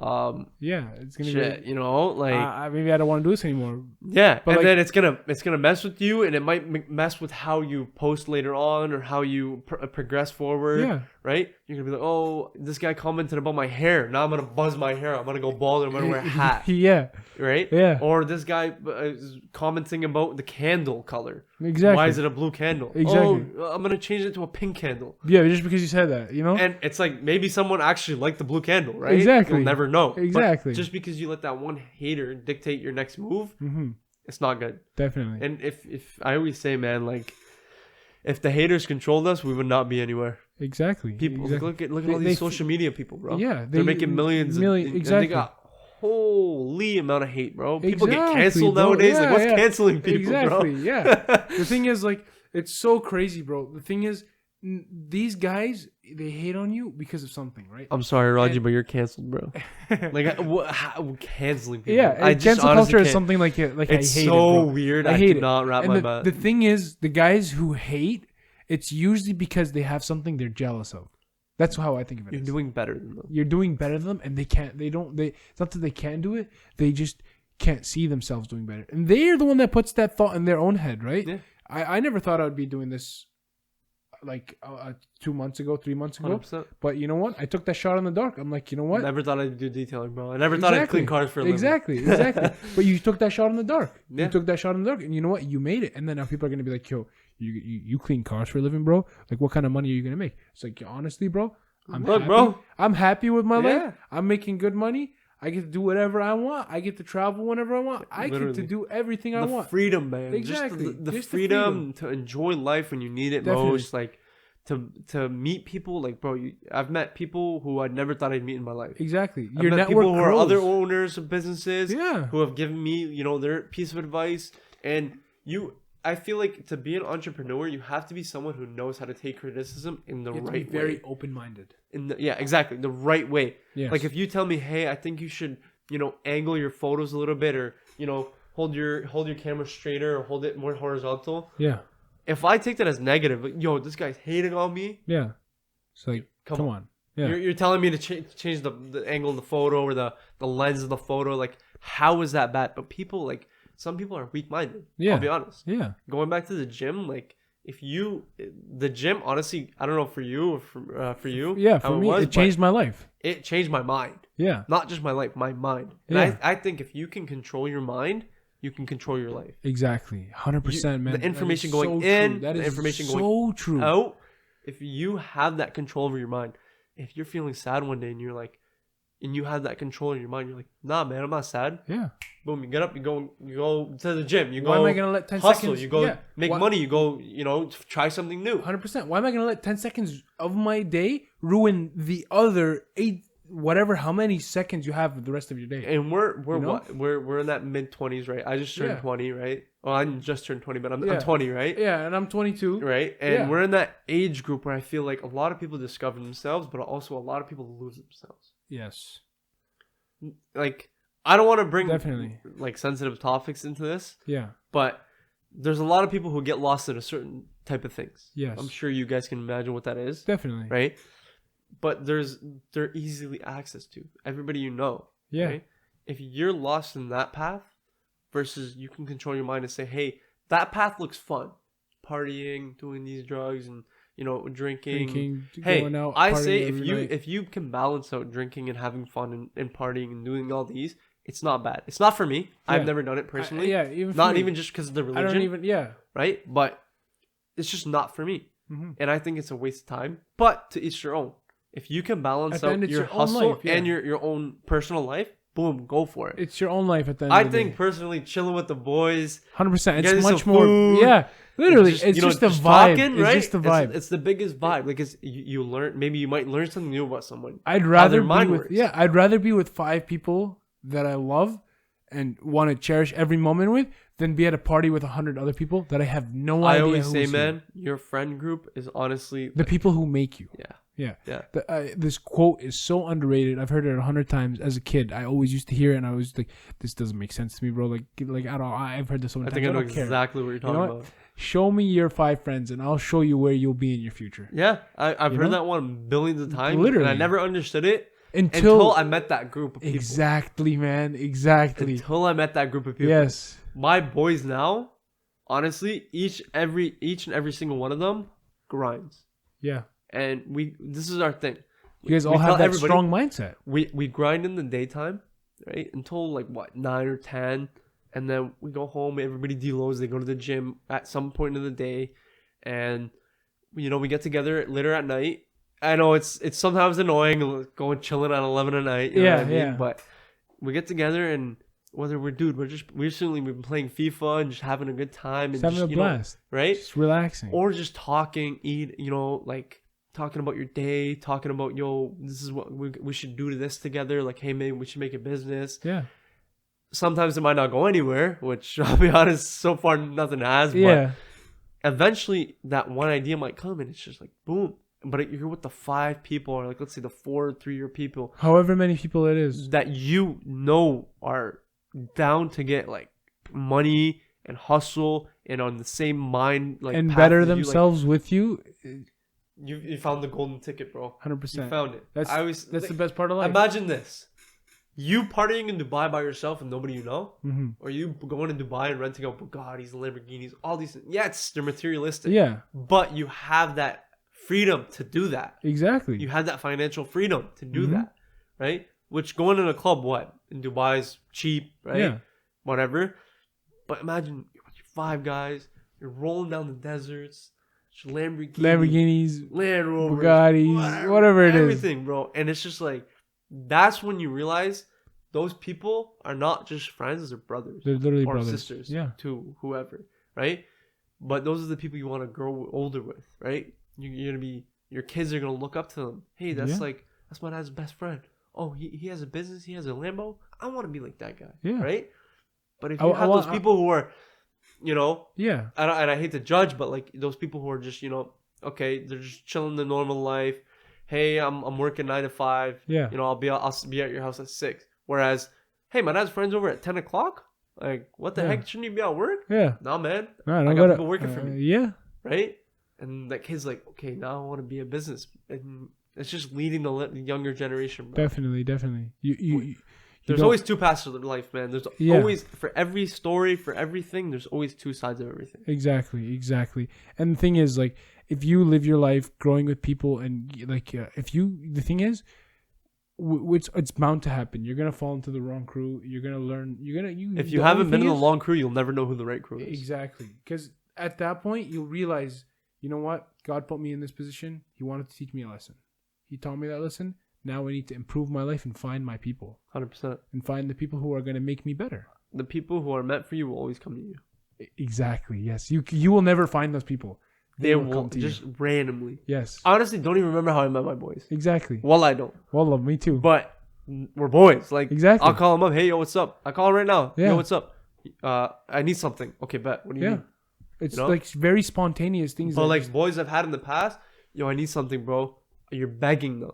it's gonna shit, be like maybe I don't want to do this anymore. Yeah, but and then it's gonna mess with you, and it might mess with how you post later on or how you progress forward. Yeah. Right? You're gonna be like, oh, this guy commented about my hair. Now I'm gonna buzz my hair. I'm gonna go bald and I'm gonna wear a hat. Yeah. Right? Yeah. Or this guy is commenting about the candle color. Exactly. Why is it a blue candle? Exactly. Oh, I'm gonna change it to a pink candle. Yeah, just because you said that, And it's like maybe someone actually liked the blue candle, right? Exactly. You'll never know. Exactly. But just because you let that one hater dictate your next move, mm-hmm. it's not good. Definitely. And if I always say, man, like if the haters controlled us, we would not be anywhere. Exactly. People look at all these social media people, bro. Yeah, they're making millions. Exactly. And they got holy amount of hate, bro. People get canceled bro. nowadays. Yeah, like what's canceling people, bro? Yeah. The thing is, like, it's so crazy, bro. The thing is, these guys, they hate on you because of something, right? I'm sorry, Raji, but you're canceled, bro. Like, canceling people? Yeah, I just cancel culture is something like it's I hate so weird. I hate cannot wrap my mind. The thing is, the guys who hate, it's usually because they have something they're jealous of. That's how I think of it. You're doing better than them. You're doing better than them, and they can't. It's not that they can't do it. They just can't see themselves doing better, and they're the one that puts that thought in their own head, right? Yeah. I never thought I would be doing this like 2 months ago, 3 months ago. 100%. But you know what? I took that shot in the dark. I'm like, you know what? Never thought I'd do detailing, bro. I never thought I'd clean cars for a living. Exactly. But you took that shot in the dark. Yeah. You took that shot in the dark, and you know what? You made it. And then now people are gonna be like, yo, you clean cars for a living, bro? Like, what kind of money are you gonna make? It's like, honestly, bro, I'm happy with my life. I'm making good money. I get to do whatever I want. I get to travel whenever I want. I get to do everything I want. The freedom, man. Exactly. Just the freedom to enjoy life when you need it most. Like to meet people. Like, bro, I've met people who I never thought I'd meet in my life. Exactly. I've met people who are other owners of businesses. Yeah. Who have given me, their piece of advice. And I feel like to be an entrepreneur, you have to be someone who knows how to take criticism in the You have right to be very way. open-minded. Yeah, exactly, the right way. Yes. Like if you tell me, hey, I think you should, angle your photos a little bit, or hold your camera straighter, or hold it more horizontal. Yeah. If I take that as negative, like, yo, this guy's hating on me. Yeah. It's like, come on. Yeah. You're telling me to change the angle of the photo or the lens of the photo. Like, how is that bad? But some people are weak-minded. Yeah. I'll be honest. Yeah. Going back to the gym, like, the gym, honestly, I don't know for you or for you. Yeah, for me, it changed my life. It changed my mind. Yeah. Not just my life, my mind. And Yeah. I think if you can control your mind, you can control your life. Exactly. 100%, man. The information going so in, true. That the is information so going true. out. If you have that control over your mind, if you're feeling sad one day and you're like, and you have that control in your mind, you're like, nah, man, I'm not sad. Yeah. Boom, you get up, you go to the gym, you Why go am I gonna let 10 hustle, seconds? you go make Why- money, you go, try something new. 100%. Why am I gonna let 10 seconds of my day ruin the other 8, whatever, how many seconds you have of the rest of your day? And we're You know? what? We're in that mid-20s, right? I just turned Yeah. 20, right? Well, I just turned 20, but I'm Yeah. 20, right? Yeah, and I'm 22. Right? And Yeah. we're in that age group where I feel like a lot of people discover themselves, but also a lot of people lose themselves. Yes. Like, I don't want to bring Definitely. like sensitive topics into this, Yeah. but there's a lot of people who get lost in a certain type of things. Yes. I'm sure you guys can imagine what that is, Definitely. right? But they're easily access to everybody you know. Yeah. Right? If you're lost in that path versus you can control your mind and say, hey, that path looks fun. Partying, doing these drugs and drinking. Hey, going out, I partying say every night. if you can balance out drinking and having fun and partying and doing all these, it's not bad. It's not for me. I've Yeah. never done it personally. Even for Not me. even just because of the I religion, don't even. Yeah. right? But it's just not for me. Mhm. And I think it's a waste of time. But to each their own. If you can balance At the end, out it's your your own hustle life, yeah. and your own personal life, boom, go for it. It's your own life at the end. I of the think day. personally, chilling with the boys, 100%. getting It's much some more. food, Yeah. Literally, it's just the vibe. talking, It's just the vibe. It's the biggest vibe. Like you learn. Maybe you might learn something new about someone. I'd how rather their be mind with. works. Yeah. I'd rather be with 5 people that I love and want to cherish every moment with than be at a party with 100 other people that I have no I idea. always who's say, who. man, your friend group is honestly the people who make you. yeah. Yeah. Yeah. This quote is so underrated. I've heard it 100 times as a kid. I always used to hear it, and I was like, "This doesn't make sense to me, bro." Like I don't. I've heard this so many I times. think I know don't care. exactly what you're talking know what? about. Show me your 5 friends, and I'll show you where you'll be in your future. Yeah, I've You heard know? that one billions of times, Literally. and I never understood it Until I met that group of people. exactly, man. Exactly. Until I met that group of people. Yes. My boys now, honestly, each and every single one of them grinds, Yeah. and this is our thing. You guys We all tell have that everybody- strong mindset. We grind in the daytime, right? Until like what 9 or 10, and then we go home. Everybody deloads. They go to the gym at some point in the day, and we get together later at night. I know it's sometimes annoying going chilling at 11 at night. You know what I mean? Yeah. But we get together and whether we've been playing FIFA and just having a good time and Just having a blast. right? Just relaxing. Or just talking, like talking about your day, talking about, this is what we should do to this together. Like, hey, maybe we should make a business. Yeah. Sometimes it might not go anywhere, which I'll be honest, so far nothing has. Yeah. But eventually that one idea might come and it's just like, boom. But you're with the 5 people, or like, let's say the 4 3-year people However many people it is. that are down to get like money and hustle and on the same mind, like, And path better as you, like, themselves with you. You found the golden ticket, bro. 100%. You found it. That's the best part of life. Imagine this: you partying in Dubai by yourself and nobody you know, Mm-hmm. or you going to Dubai and renting out Bugattis, Lamborghinis, all these things. Yeah, they're materialistic. Yeah. But you have that freedom to do that. Exactly. You have that financial freedom to do Mhm. that, right? Which going in a club, what in Dubai is cheap, right? Yeah. Whatever. But imagine you're with your 5 guys, you're rolling down the deserts. Lamborghinis, Land Rovers, Bugattis, whatever it is. everything, bro. And it's just like, that's when you realize those people are not just friends; they're brothers They're literally or brothers. sisters, Yeah. to whoever, right? But those are the people you want to grow older with, right? You're gonna be, your kids are gonna look up to them. Hey, that's my dad's best friend. Oh, he has a business, he has a Lambo. I want to be like that guy, Yeah. right? But if you have those people who are you know, Yeah. and I hate to judge, but like those people who are just, you know, okay, they're just chilling the normal life. Hey, I'm working 9 to 5. Yeah. You know, I'll be at your house at 6. Whereas, hey, my dad's friends over at 10 o'clock. Like, what the heck? Shouldn't you be at work? Yeah. Nah, man. No, I got people working for me. Yeah. Right? And that kid's like, okay, now I want to be a business. And it's just leading the younger generation, bro. Definitely. There's always two paths to life, man. There's always, for every story, for everything, there's always two sides of everything. Exactly. And the thing is, like, if you live your life growing with people and, like, the thing is, it's bound to happen. You're going to fall into the wrong crew. You're going to learn. If you haven't been in the long crew, you'll never know who the right crew is. Exactly. Because at that point, you'll realize, you know what? God put me in this position. He wanted to teach me a lesson. He taught me that lesson. Now I need to improve my life and find my people. 100%. And find the people who are going to make me better. The people who are meant for you will always come to you. Exactly. Yes. You will never find those people. They will come to just randomly. Yes. I honestly don't even remember how I met my boys. Exactly. Well, I don't. Well, me too. But we're boys. Like, exactly. I'll call them up. Hey, yo, what's up? I call him right now. Yeah. Yo, what's up? I need something. Okay, bet. What do you need? It's like very spontaneous things. But like boys I've had in the past, yo, I need something, bro. You're begging them.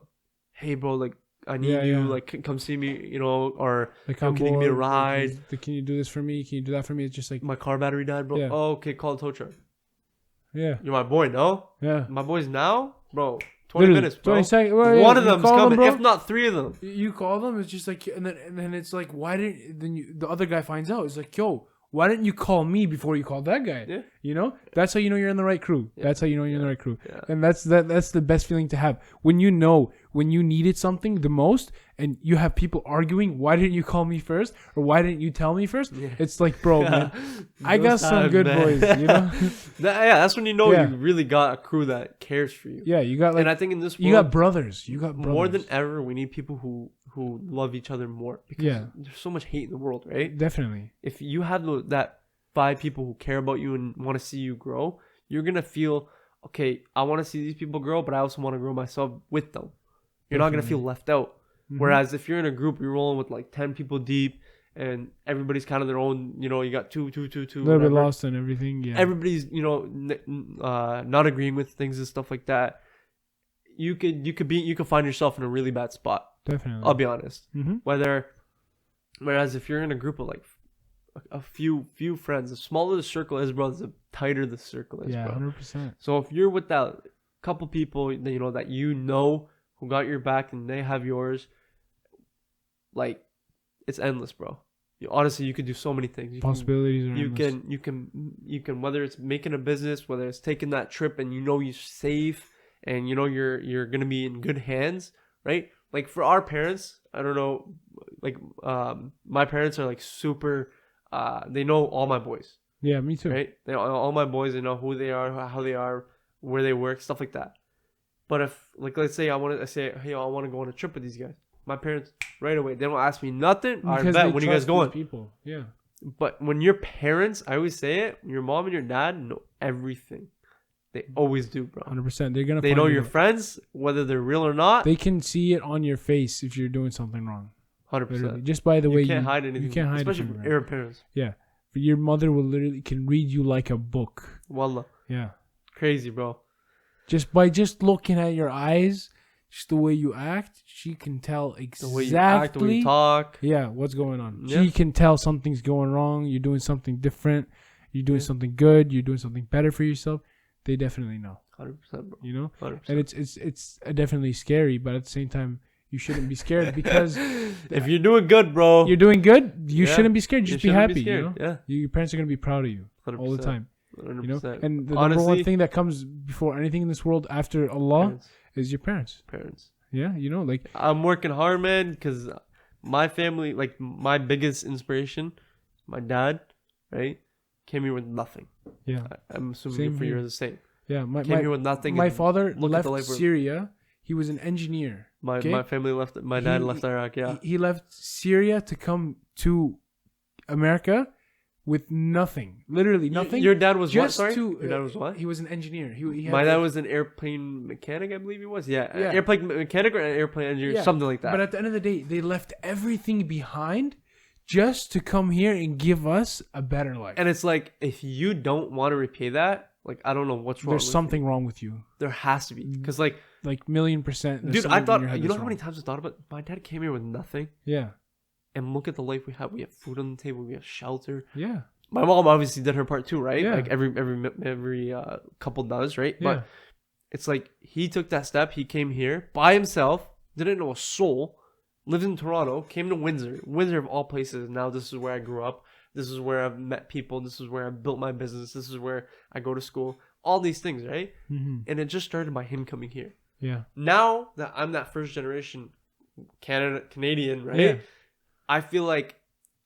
Hey, bro, like, I need you. Like, come see me, you know, or like, can you give me a ride? Can you do this for me? Can you do that for me? It's just like, my car battery died, bro. Yeah. Oh, okay, call a tow truck. Yeah. You're my boy, no? Yeah. My boys now, bro. 20 Literally, minutes, bro. 20 seconds. Well, one of them's coming, them, if not 3 of them. You call them. It's just like, and then it's like, why didn't the other guy finds out? It's like, yo, why didn't you call me before you called that guy? Yeah. You know, that's how you know you're in the right crew. Yeah. That's how you know you're in the right crew. Yeah. And that's the best feeling to have when you needed something the most, and you have people arguing. Why didn't you call me first, or why didn't you tell me first? Yeah. It's like, bro, man, I got some good boys. You know. That's when you know you really got a crew that cares for you. Yeah, you got like, and I think in this world, you got brothers. More than ever, we need people who love each other more, because there's so much hate in the world, right? Definitely. If you have that 5 people who care about you and want to see you grow, you're gonna feel, okay, I want to see these people grow, but I also want to grow myself with them. You're not gonna feel left out. Mm-hmm. Whereas if you're in a group, you're rolling with like 10 people deep, and everybody's kind of their own. You know, you got two. A little bit lost and everything. Yeah. Everybody's not agreeing with things and stuff like that. You could find yourself in a really bad spot. Definitely. I'll be honest. Mm-hmm. Whereas if you're in a group of like a few friends, the smaller the circle is, bro, the tighter the circle is. Yeah, bro. 100%. So if you're with that couple people, that who got your back and they have yours, like, it's endless, bro. Honestly, you could do so many things. Possibilities are endless. You can whether it's making a business, whether it's taking that trip and you're safe and you're gonna be in good hands, right? Like for our parents, I don't know, like my parents are like super. They know all my boys. Yeah, me too. Right? They all my boys. They know who they are, how they are, where they work, stuff like that. But if, like, let's say I say, hey, I want to go on a trip with these guys. My parents right away, they don't ask me nothing. I bet, when you guys going? People. Yeah. But when your parents, I always say it, your mom and your dad know everything. They always do, bro. 100%. They know your friends, whether they're real or not. They can see it on your face if you're doing something wrong. 100%. Just by the way you can't hide anything. You can't hide, especially from Arab parents. Yeah, but your mother will literally can read you like a book. Wallah. Yeah. Crazy, bro. Just by looking at your eyes, just the way you act, she can tell exactly the way you act, the way you talk. Yeah, what's going on. Yeah. She can tell something's going wrong. You're doing something different. You're doing something good. You're doing something better for yourself. They definitely know. 100%, bro. You know, 100%. and it's definitely scary, but at the same time, you shouldn't be scared because if you're doing good, bro, you're doing good. You shouldn't be scared. Just be happy. You know? Yeah. Your parents are gonna be proud of you 100%. all the time. 100%. You know, and the number one thing that comes before anything in this world after Allah is your parents. Yeah, you know, like I'm working hard, man, because my family, like my biggest inspiration, my dad, right, came here with nothing. Yeah, I'm assuming for you the same. Yeah, came here with nothing. My father left Syria. He was an engineer. My family left. My dad left Iraq. Yeah, he left Syria to come to America with nothing, literally nothing. Your dad was just what? Sorry, your dad was what? He was an engineer. He my dad was an airplane mechanic, I believe he was. Yeah, airplane mechanic or an airplane engineer, something like that. But at the end of the day, they left everything behind just to come here and give us a better life. And it's like, if you don't want to repay that, like, I don't know what's wrong. There's something wrong with you. There has to be. Because, like 1,000,000%. Dude, I thought, you know how many times I thought about, my dad came here with nothing. Yeah. And look at the life we have. We have food on the table. We have shelter. Yeah. My mom obviously did her part too, right? Yeah. Like every couple does, right? Yeah. But it's like, he took that step. He came here by himself. Didn't know a soul. Lived in Toronto. Came to Windsor. Windsor of all places. Now this is where I grew up. This is where I've met people. This is where I built my business. This is where I go to school. All these things, right? Mm-hmm. And it just started by him coming here. Yeah. Now that I'm that first generation Canadian, right? Yeah. I feel like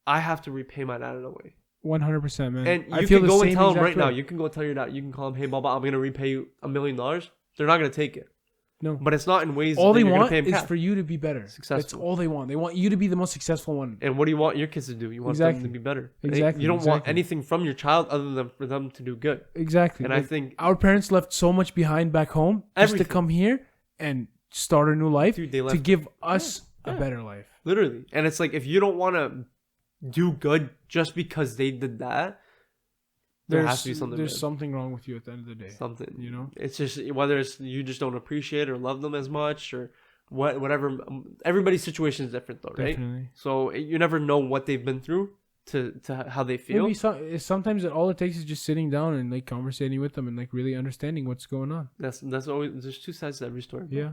I have to repay my dad in a way. 100%, man. And I you feel can the go and same tell him exact right now. way. You can go tell your dad. You can call him, hey, Baba, I'm going to repay you $1 million. They're not going to take it. No. But it's not in ways All that they you're going want to pay him is cash. for you to be better. Successful. That's all they want. They want you to be the most successful one. And what do you want your kids to do? You want them to be better. Right? Exactly. You don't want anything from your child other than for them to do good. Exactly. And I think our parents left so much behind back home just to come here and start a new life, Dude, they left, to give us a better life. Literally. And it's like, if you don't want to do good just because they did that, there has to be something. There's something wrong with you at the end of the day. Something, you know. It's just whether it's you just don't appreciate or love them as much, or whatever. Everybody's situation is different, though, right? Definitely. So you never know what they've been through to how they feel. Maybe sometimes all it takes is just sitting down and like conversating with them and like really understanding what's going on. That's always, there's two sides to every story. Bro. Yeah.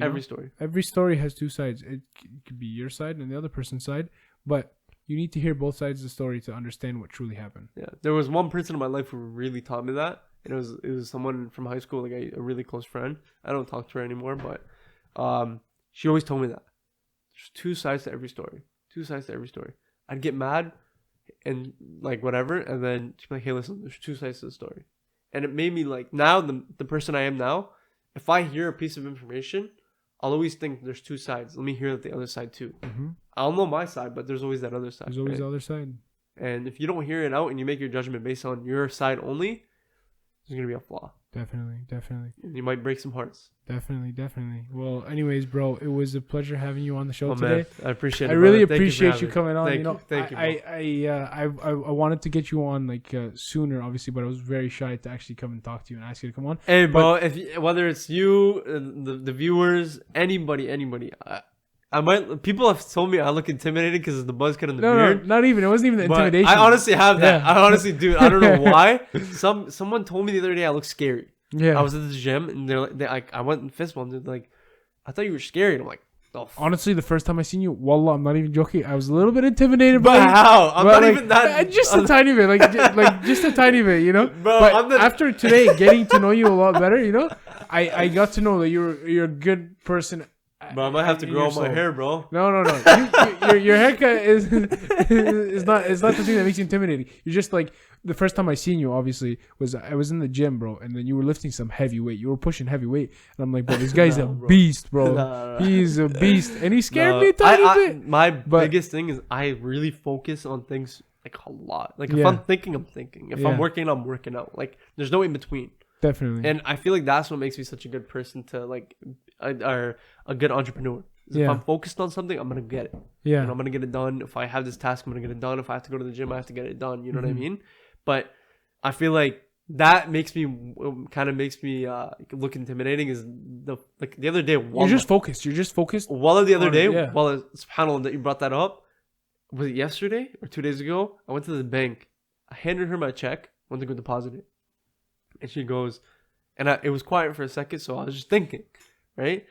Every story. Every story has two sides. It could be your side and the other person's side, but you need to hear both sides of the story to understand what truly happened. Yeah, there was one person in my life who really taught me that, and it was someone from high school, like a really close friend. I don't talk to her anymore, but she always told me that there's two sides to every story. Two sides to every story. I'd get mad and like whatever, and then she'd be like, "Hey, listen, there's two sides to the story," and it made me like, now the person I am now. If I hear a piece of information, I'll always think there's two sides. Let me hear the other side too. Mm-hmm. I'll know my side, but there's always that other side. There's always right? the other side. And if you don't hear it out and you make your judgment based on your side only, there's going to be a flaw. Definitely. And you might break some hearts. Definitely. Well, anyways, bro, it was a pleasure having you on the show today. Man, I appreciate it. I really brother. appreciate you coming on. Thank you. I wanted to get you on like sooner, obviously, but I was very shy to actually come and talk to you and ask you to come on. Hey, bro, whether it's you, the viewers, anybody, I might. People have told me I look intimidated because of the buzz cut in the beard. No, not even. It wasn't even the intimidation. I honestly have that. Yeah. I honestly do. I don't know why. Someone told me the other day I look scary. Yeah. I was at the gym and they're like, I went and fist bumped. They're like, I thought you were scary. And I'm like, oh. Honestly, the first time I seen you, wallah, I'm not even joking. I was a little bit intimidated But by you. how? I'm not even that. Just a tiny bit, like just a tiny bit, you know. Bro, but after today, getting to know you a lot better, you know, I got to know that you're a good person. Bro, I might have to grow out my hair, bro. No. Your haircut is not the thing that makes you intimidating. You're just like, the first time I seen you, obviously, I was in the gym, bro, and then you were lifting some heavy weight. You were pushing heavy weight, and I'm like, bro, this guy's beast, bro. No. He's a beast, and he scared me a tiny bit. My biggest thing is I really focus on things like a lot. Like if I'm thinking, I'm thinking. If I'm working, I'm working out. Like there's no in between. Definitely. And I feel like that's what makes me such a good person to like, or a good entrepreneur. Yeah. If I'm focused on something, I'm gonna get it. Yeah. And I'm gonna get it done. If I have this task, I'm gonna get it done. If I have to go to the gym, I have to get it done. You know what I mean? But I feel like that makes me look intimidating. Is the other day? You're just focused. Wallah, the other day, Wallah, subhanAllah, that you brought that up. Was it yesterday or 2 days ago? I went to the bank. I handed her my check. Went to go deposit it. And she goes, and it was quiet for a second, so I was just thinking, right?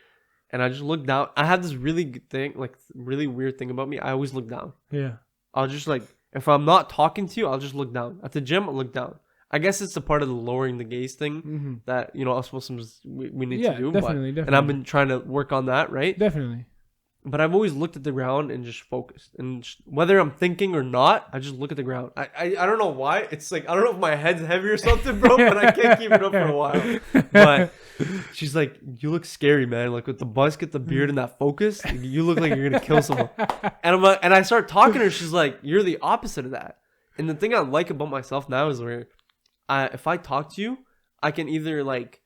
And I just looked down. I have this really good thing, like really weird thing about me. I always look down. Yeah. I'll just like, if I'm not talking to you, I'll just look down. At the gym, I'll look down. I guess it's a part of the lowering the gaze thing that, you know, us Muslims, we need to do. Definitely. And I've been trying to work on that, right? Definitely. But I've always looked at the ground and just focused. And whether I'm thinking or not, I just look at the ground. I don't know why. It's like, I don't know if my head's heavy or something, bro, but I can't keep it up for a while. But she's like, you look scary, man. Like with the buzz, get the beard and that focus, you look like you're going to kill someone. And I'm like, and I start talking to her. She's like, you're the opposite of that. And the thing I like about myself now is where if I talk to you, I can either like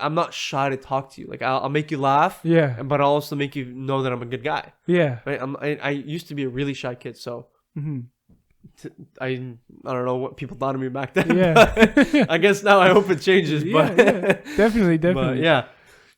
I'm not shy to talk to you. Like I'll make you laugh. Yeah. But I'll also make you know that I'm a good guy. Yeah. Right. I used to be a really shy kid, so I don't know what people thought of me back then. Yeah. But I guess now I hope it changes. But Definitely. But yeah.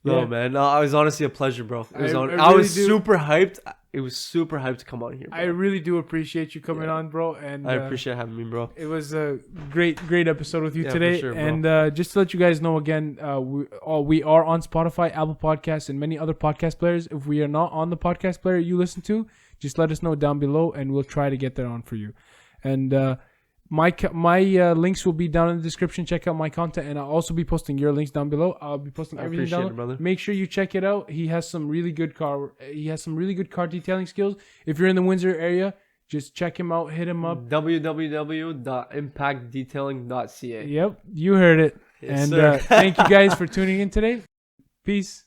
No, Yeah. man. No, it was honestly a pleasure, bro. It was I I was really do. super hyped. It was super hyped to come on here, bro. I really do appreciate you coming on, bro. And I appreciate having me, bro. it was a great episode with you Yeah, today. for sure, bro. And just to let you guys know again, we are on Spotify, Apple Podcasts, and many other podcast players. If we are not on the podcast player you listen to, just let us know down below, and we'll try to get that on for you. And my links will be down in the description. Check out my content, and I'll also be posting your links down below. I'll be posting everything appreciate down. it, brother. Make sure you check it out. He has some really good car detailing skills. If you're in the Windsor area, just check him out. Hit him up. www.impactdetailing.ca. Yep, you heard it. Yes, and sir. thank you guys for tuning in today. Peace.